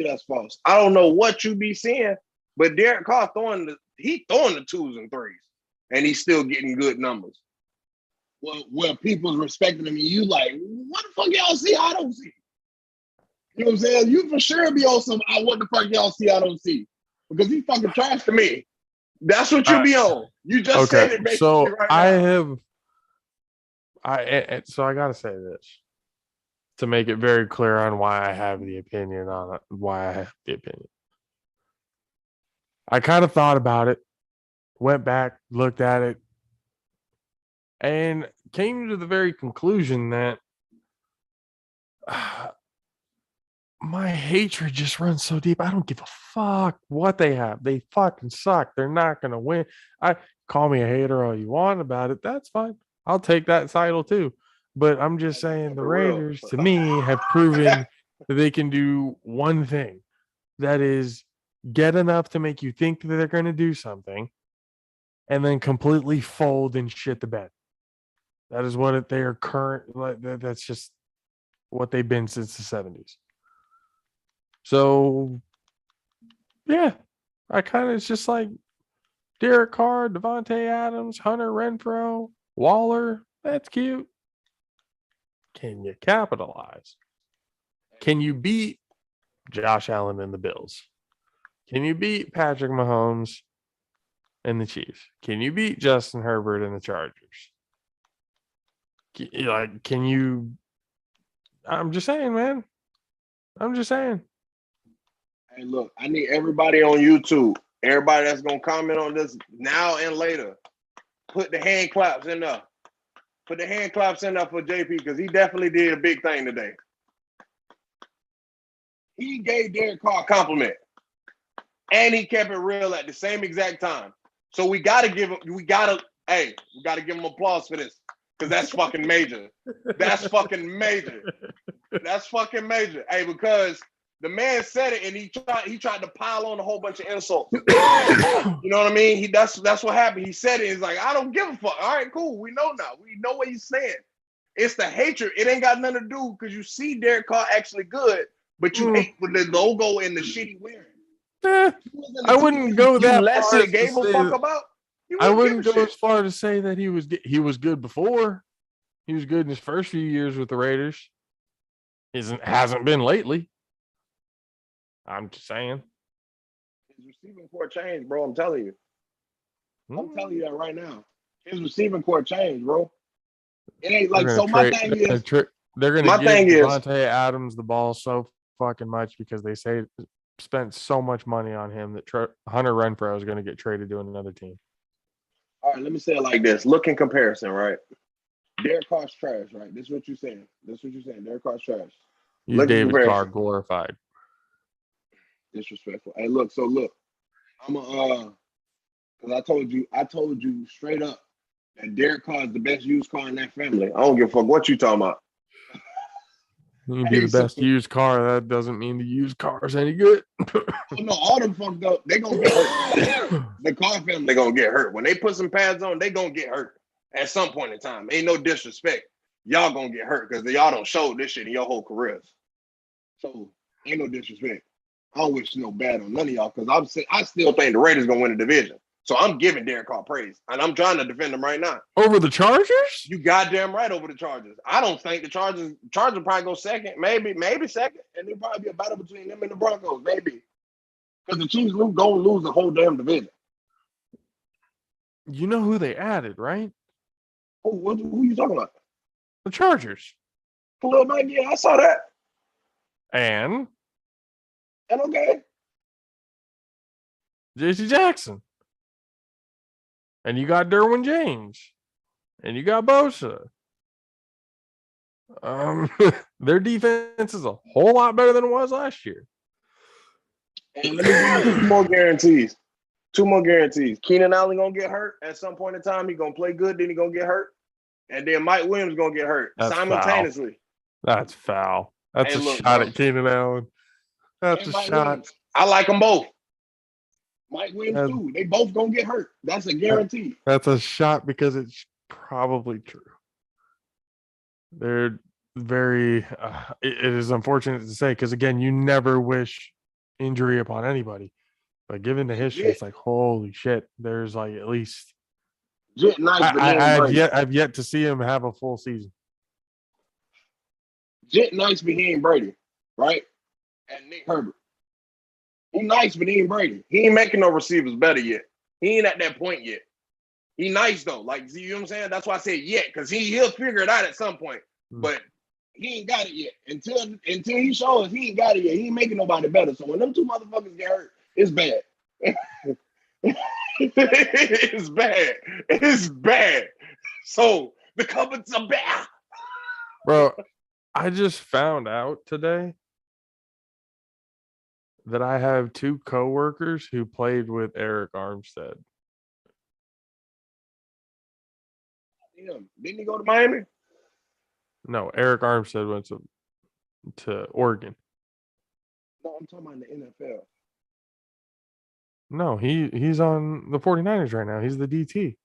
that's false. I don't know what you be seeing, but Derek Carr throwing the 2s and 3s, and he's still getting good numbers. Well, people's respecting him, and you like, what the fuck y'all see? I don't see. You know what I'm saying? You for sure be on some. What the fuck y'all see? I don't see, because he fucking trash to me. That's what you be on. You just said it. So right so I gotta say this to make it very clear on why I have the opinion on it. Why I have the opinion. I kind of thought about it, went back, looked at it, and came to the very conclusion that my hatred just runs so deep. I don't give a fuck what they have. They fucking suck. They're not going to win. Call me a hater all you want about it. That's fine. I'll take that title too. But I'm just saying the Raiders, to me, have proven that they can do one thing. That is get enough to make you think that they're going to do something and then completely fold and shit the bed. That is what they are current. That's just what they've been since the 70s. So, yeah, I kind of, it's just like Derek Carr, Devontae Adams, Hunter Renfro, Waller. That's cute. Can you capitalize? Can you beat Josh Allen and the Bills? Can you beat Patrick Mahomes and the Chiefs? Can you beat Justin Herbert and the Chargers? Can you? I'm just saying, man. I'm just saying. Hey, look, I need everybody on YouTube, everybody that's gonna comment on this now and later, put the hand claps in there. Put the hand claps in there for JP because he definitely did a big thing today. He gave Derek Carr a compliment, and he kept it real at the same exact time. So we gotta give him. We gotta give him applause for this because that's fucking major. That's fucking major. That's fucking major. Hey, because the man said it and he tried to pile on a whole bunch of insults. You know what I mean? That's what happened. He said it. He's like, I don't give a fuck. All right, cool. We know now. We know what he's saying. It's the hatred. It ain't got nothing to do because you see Derek Carr actually good, but you hate with the logo and the shit he wearing. I wouldn't go that far. Gave a fuck about. I wouldn't go as far to say that he was good before. He was good in his first few years with the Raiders. Hasn't been lately. I'm just saying. His receiving core changed, bro. I'm telling you. I'm telling you that right now. His receiving core changed, bro. It ain't like so. My thing is, they're gonna give Devontae Adams the ball so fucking much because they say spent so much money on him that Hunter Renfro is going to get traded to another team. All right, let me say it like this. Look in comparison, right? Derek Carr's trash, right? This is what you're saying. Derek Carr's trash. You David Carr glorified. Disrespectful. Hey, look. I'm because I told you straight up that Derek Carr is the best used car in that family. I don't give a fuck what you talking about. You can be the best used car. That doesn't mean the used car is any good. No, all them fucked up. They gonna get hurt. The Carr family, they gonna get hurt. When they put some pads on, they gonna get hurt at some point in time. Ain't no disrespect. Y'all gonna get hurt because y'all don't show this shit in your whole careers. So ain't no disrespect. I don't wish no bad on none of y'all because I still think the Raiders gonna win the division. So I'm giving Derek Carr praise, and I'm trying to defend him right now. Over the Chargers? You goddamn right over the Chargers. I don't think the Chargers probably go second, maybe second, and there'll probably be a battle between them and the Broncos, maybe. Because the Chiefs gonna lose the whole damn division. You know who they added, right? Oh, who you talking about? The Chargers. Khalil Mack, yeah, I saw that. And okay. JC Jackson. And you got Derwin James. And you got Bosa. Their defense is a whole lot better than it was last year. And let me give you two more guarantees. Keenan Allen gonna get hurt at some point in time. He gonna play good, then he gonna get hurt. And then Mike Williams gonna get hurt simultaneously. That's foul. That's a shot at Keenan Allen. That's a shot. Williams. I like them both. Mike Williams too. They both gonna get hurt. That's a guarantee. That's a shot because it's probably true. They're very. It is unfortunate to say because again, you never wish injury upon anybody, but given the history, it's like holy shit. There's like at least. I've yet to see him have a full season. Jet nice, but he ain't Brady, right? And Nick Herbert. He nice, but he ain't Brady. He ain't making no receivers better yet. He ain't at that point yet. He nice though. Like, you know what I'm saying? That's why I said yet, because he'll figure it out at some point. But he ain't got it yet. Until he shows he ain't got it yet. He ain't making nobody better. So when them two motherfuckers get hurt, it's bad. It's bad. It's bad. So the Cupboards are bad. Bro, I just found out today that I have two coworkers who played with Eric Armstead. Damn. Didn't he go to Miami? No, Eric Armstead went to Oregon. No, I'm talking about in the NFL. No, he's on the 49ers right now. He's the DT.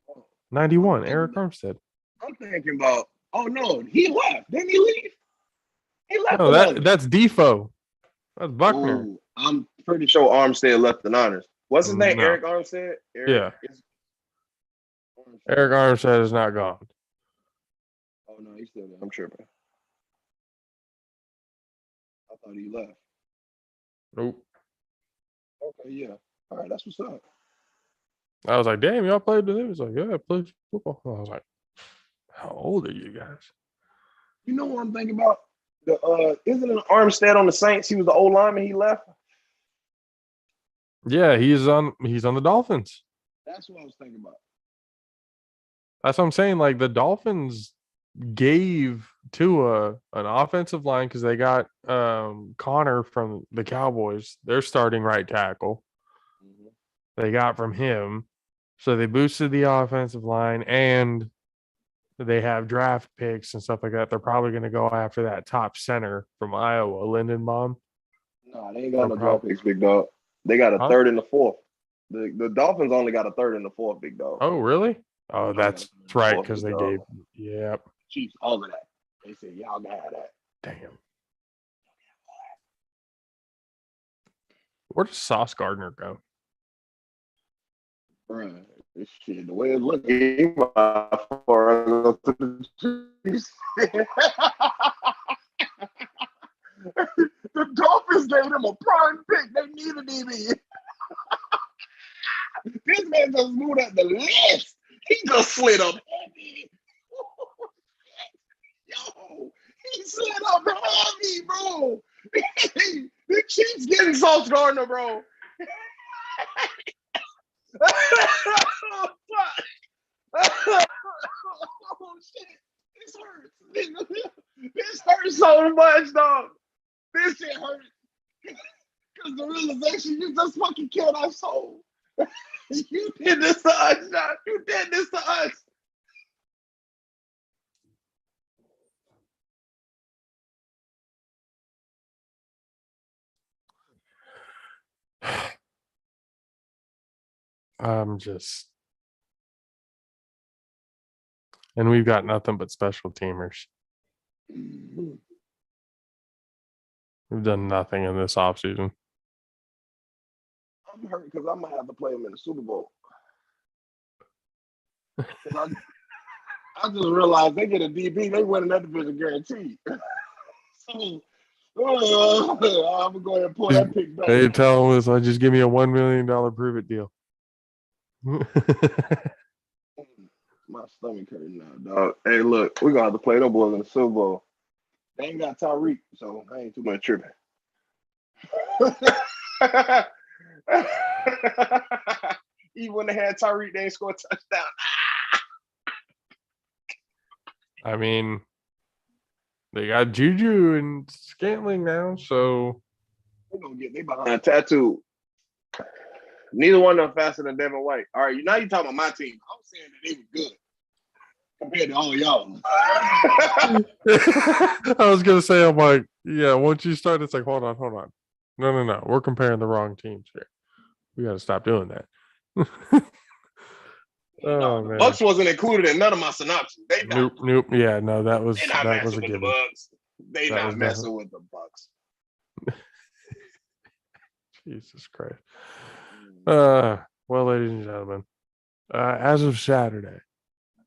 Oh, 91, Eric Armstead. I'm thinking about. Oh no, he left. Didn't he leave? He left No, the Niners. that's Defoe. That's Buckner. Ooh, I'm pretty sure Armstead left the Niners. What's his name? No. Eric Armstead. Yeah. Armstead. Eric Armstead is not gone. Oh no, he's still there. I'm tripping. I thought he left. Nope. Okay, yeah. All right, that's what's up. I was like, damn, y'all played with him. He's like, yeah, I played football. I was like, how old are you guys? You know what I'm thinking about? Isn't it Armstead on the Saints? He was the old lineman. He left. Yeah, he's on the Dolphins. That's what I was thinking about. That's what I'm saying. Like the Dolphins gave Tua an offensive line because they got Connor from the Cowboys, their starting right tackle. Mm-hmm. They got from him. So they boosted the offensive line and they have draft picks and stuff like that. They're probably going to go after that top center from Iowa, Lindenbaum. Nah, they ain't got no draft picks, big dog. They got a third and a fourth. The Dolphins only got a third and a fourth, big dog. Oh, really? Oh, that's right, because they gave. Yep. Chiefs all of that. They said, y'all got that. Damn. Where does Sauce Gardner go? Bruh, this shit, the way it look, he might for to the Chiefs. The Dolphins gave him a prime pick. They needed DB. This man just moved at the list. He just slid up heavy. Yo, he slid up heavy, bro. The Chiefs getting Sauce Gardner, bro. Oh, fuck. Oh, shit. This hurts. This hurts so much, dog. This shit hurts. Because the realization you just fucking killed our soul. You did this to us, John. You did this to us. I'm just. And we've got nothing but special teamers. We've done nothing in this offseason. I'm hurt because I'm gonna have to play him in the Super Bowl. I just realized they get a DB, they win that division guaranteed. So I'm gonna go ahead and pull that pick back. They tell them this, just give me a $1 million prove it deal. My stomach hurting now, dog. Hey, look, we're gonna have to play them boys in the Super Bowl. They ain't got Tyreek, so I ain't too much tripping. Even when they had Tyreek, they ain't scored a touchdown. I mean, they got Juju and Scantling now, so They're gonna get they behind tattoo. Neither one of them faster than Devin White. All right, now you're talking about my team. I was saying that they were good compared to all y'all. I was gonna say, I'm like, yeah, once you start, it's like, hold on. No. We're comparing the wrong teams here. We gotta stop doing that. No, the man. Bucks wasn't included in none of my synopsis. They not, Nope. Yeah, no, that was they not that was messing a with the given. Bucks. They That not was messing with the Bucks. Jesus Christ. Well, ladies and gentlemen, as of Saturday,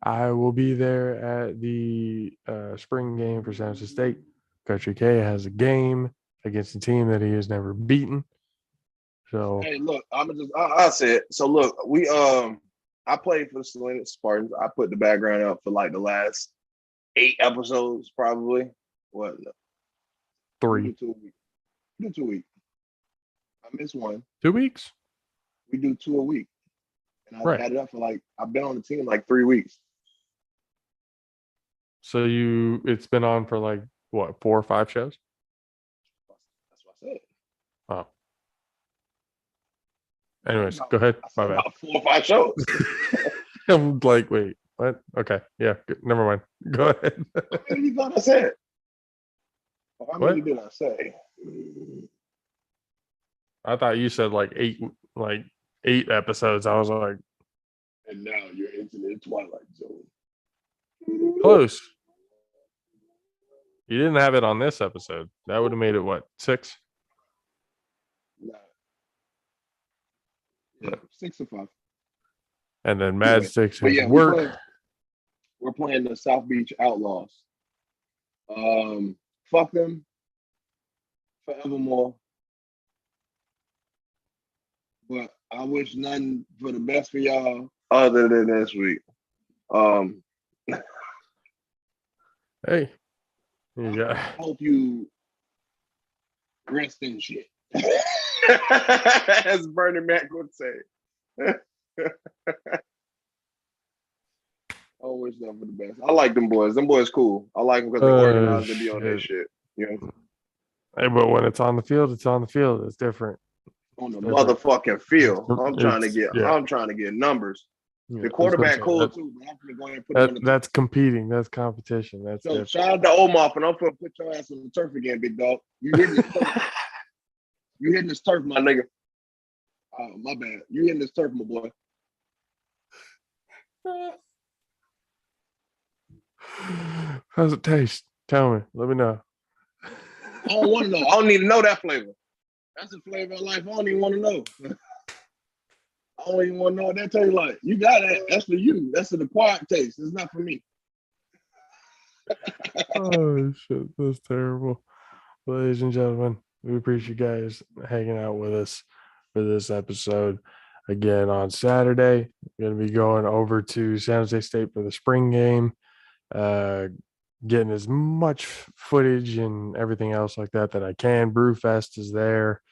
I will be there at the spring game for San Jose State. Coach K has a game against a team that he has never beaten. So Hey, look, I said so. Look, I played for the Salinas Spartans. I put the background up for like the last 8 episodes, probably. What? 3. We do 2 weeks. I missed one. 2 weeks? We do 2 a week. And I've Right. had it up for I've been on the team 3 weeks. So it's been on for what, 4 or 5 shows? That's what I said. Oh. Anyways, go ahead. My bad. About 4 or 5 shows. I'm like, wait, what? Okay. Yeah. Never mind. Go ahead. How many thought I said? How many What? did I say? I thought you said like 8 episodes. I was like, And now you're into the Twilight Zone. close. You didn't have it on this episode. That would have made it what, 6? Nah. Yeah, 6 or 5. And then Mad Anyway, Six but has yeah, work. we're playing the South Beach Outlaws. Fuck them forevermore. But I wish nothing for the best for y'all other than this week. Hey, you got. I hope you rest in shit. As Bernie Mac would say. Always done for the best. I like them boys. Them boys cool. I like them because they're organized and be on their shit. You know? Hey, but when it's on the field, it's on the field. It's different. On the motherfucking field. I'm trying to get numbers. Yeah, The quarterback cool too, but I'm gonna go ahead and put him in the that's competing. That's competition. That's so different. shout out to Omar, and I'm gonna put your ass on the turf again, big dog. You hitting this turf. You hitting this turf, my nigga. My bad. You hitting this turf, my boy. How's it taste? Tell me. Let me know. I don't want to know. I don't need to know that flavor. That's the flavor of life. I don't even want to know. I don't even want to know what that tastes like. You got that. That's for you. That's an acquired taste. It's not for me. Oh shit, that's terrible. Ladies and gentlemen, we appreciate you guys hanging out with us for this episode. Again, on Saturday, we're going to be going over to San Jose State for the spring game. Getting as much footage and everything else like that I can. Brewfest is there,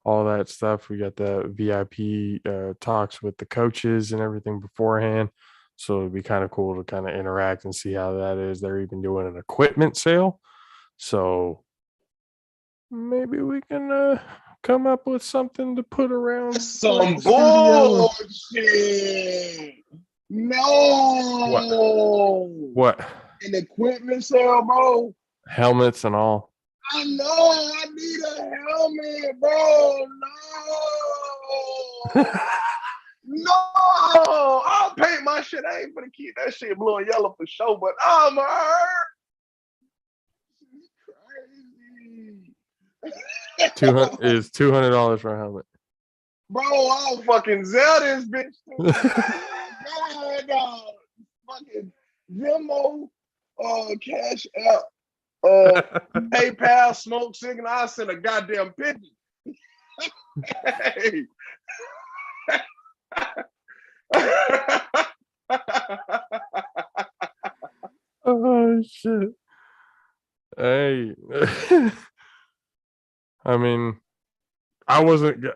all that stuff. We got the VIP talks with the coaches and everything beforehand, so it'd be kind of cool to kind of interact and see how that is. They're even doing an equipment sale, so maybe we can come up with something to put around some the studio. bullshit. No. What? An equipment sale, bro. Helmets and all. I know. I need a helmet, bro. No. No. I'll paint my shit. I ain't gonna keep that shit blue and yellow for sure, but I'm hurt. Crazy. $200 for a helmet. Bro, I'll fucking sell this bitch. God, fucking Venmo, Cash App, PayPal, smoke signal. I'll send a goddamn picture. Hey. Oh shit. Hey. I mean, I was looking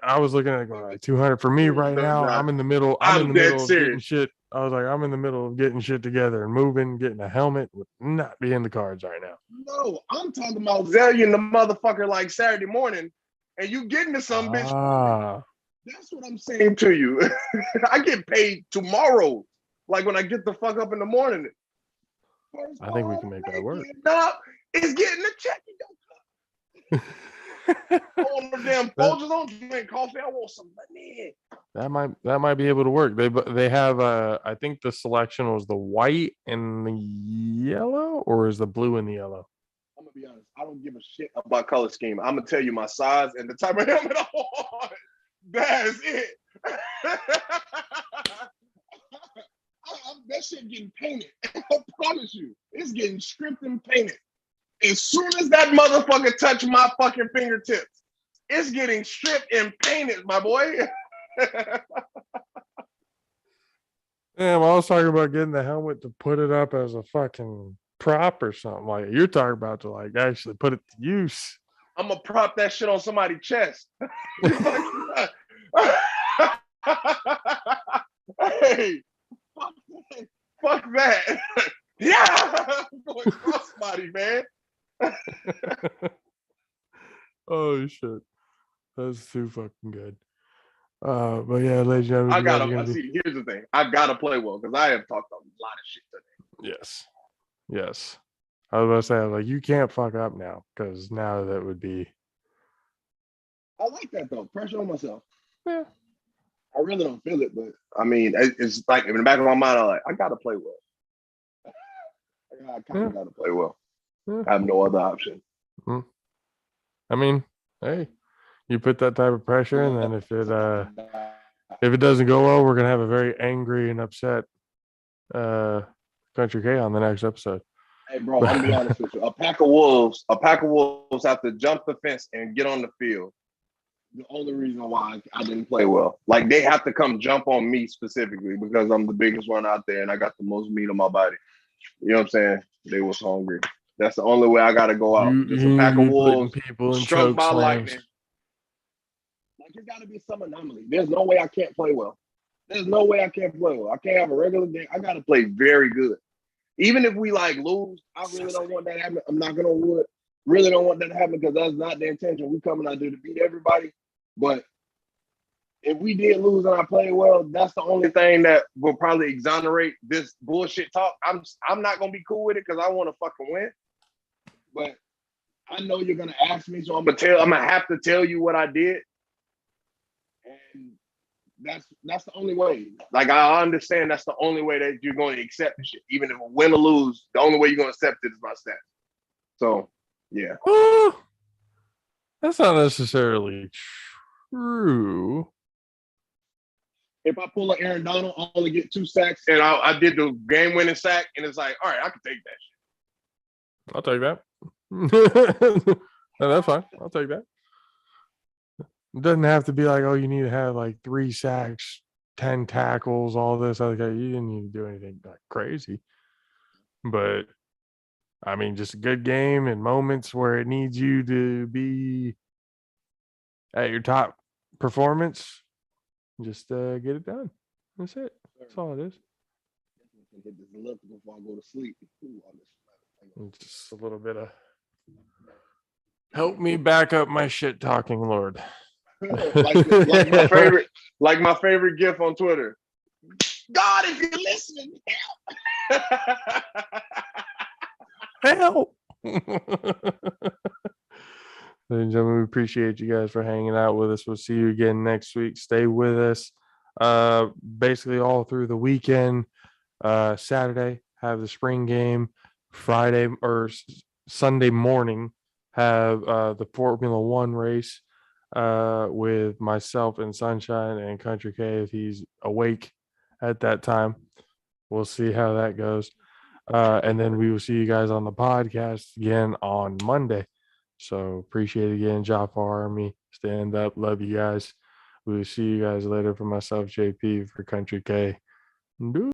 at it going like 200 for me right now. I'm in the middle. I'm in the middle of getting shit. I was like, I'm in the middle of getting shit together and moving, getting a helmet would not be in the cards right now. No, I'm talking about Zellion the motherfucker like Saturday morning, and you getting to some bitch. That's what I'm saying to you. I get paid tomorrow, like when I get the fuck up in the morning. I think we can make that work. It's getting a check. On the damn Folgers, don't drink coffee. I want some money. That might be able to work. They have I think the selection was the white and the yellow, or is the blue and the yellow? I'm gonna be honest. I don't give a shit about color scheme. I'm gonna tell you my size and the type of helmet I want. That's it. That shit getting painted. I promise you, it's getting stripped and painted. As soon as that motherfucker touch my fucking fingertips, it's getting stripped and painted, my boy. Damn, I was talking about getting the helmet to put it up as a fucking prop or something. Like you're talking about to like actually put it to use. I'm gonna prop that shit on somebody's chest. Hey, fuck that. Yeah, I'm going crossbody, man. Oh shit, that's too fucking good. But yeah, ladies and gentlemen, here's the thing. I gotta play well because I have talked a lot of shit today. Yes. I was about to say, like, you can't fuck up now because now that would be. I like that though. Pressure on myself. Yeah. I really don't feel it, but I mean, it's like in the back of my mind, I'm like, I gotta play well. I kind of gotta play well. Yeah. I have no other option. I mean, hey, you put that type of pressure, and then if it doesn't go well, we're gonna have a very angry and upset Country K on the next episode. Hey, bro, I'm gonna be honest with you. A pack of wolves have to jump the fence and get on the field. The only reason why I didn't play well, like they have to come jump on me specifically because I'm the biggest one out there and I got the most meat on my body. You know what I'm saying? They was hungry. That's the only way I got to go out. Just a pack of wolves, people in struck choke by slams. lightning. Like there's got to be some anomaly. There's no way I can't play well. There's no way I can't play well. I can't have a regular game. I got to play very good. Even if we like lose, I really don't want that to happen. I'm not gonna wood. Really don't want that to happen because that's not the intention. We coming out there to beat everybody. But if we did lose and I played well, that's the only thing that will probably exonerate this bullshit talk. I'm not gonna be cool with it because I want to fucking win. But I know you're gonna ask me, so I'm gonna have to tell you what I did. And that's the only way. Like I understand that's the only way that you're going to accept the shit. Even if win or lose, the only way you're going to accept it is my stats. So yeah. That's not necessarily true. If I pull an Aaron Donald, I only get 2 sacks, and I did the game-winning sack, and it's like, all right, I can take that shit. I'll take that. No, that's fine. I'll take that. It doesn't have to be like, oh, you need to have like 3 sacks, 10 tackles, all this. You didn't need to do anything like crazy. But I mean, just a good game and moments where it needs you to be at your top performance. Just get it done. That's it. That's all it is. Hit this lift before I go to sleep. Just a little bit of help me back up my shit talking, Lord. like my favorite gif on Twitter. God, if you're listening, help. Ladies and gentlemen, we appreciate you guys for hanging out with us. We'll see you again next week. Stay with us. Basically all through the weekend. Saturday, have the spring game. Friday or Sunday morning, have the Formula One race with myself and Sunshine and Country K if he's awake at that time. We'll see how that goes. And then we will see you guys on the podcast again on Monday. So appreciate it again, JAFFO Army. Stand up. Love you guys. We will see you guys later. For myself, JP, for Country K.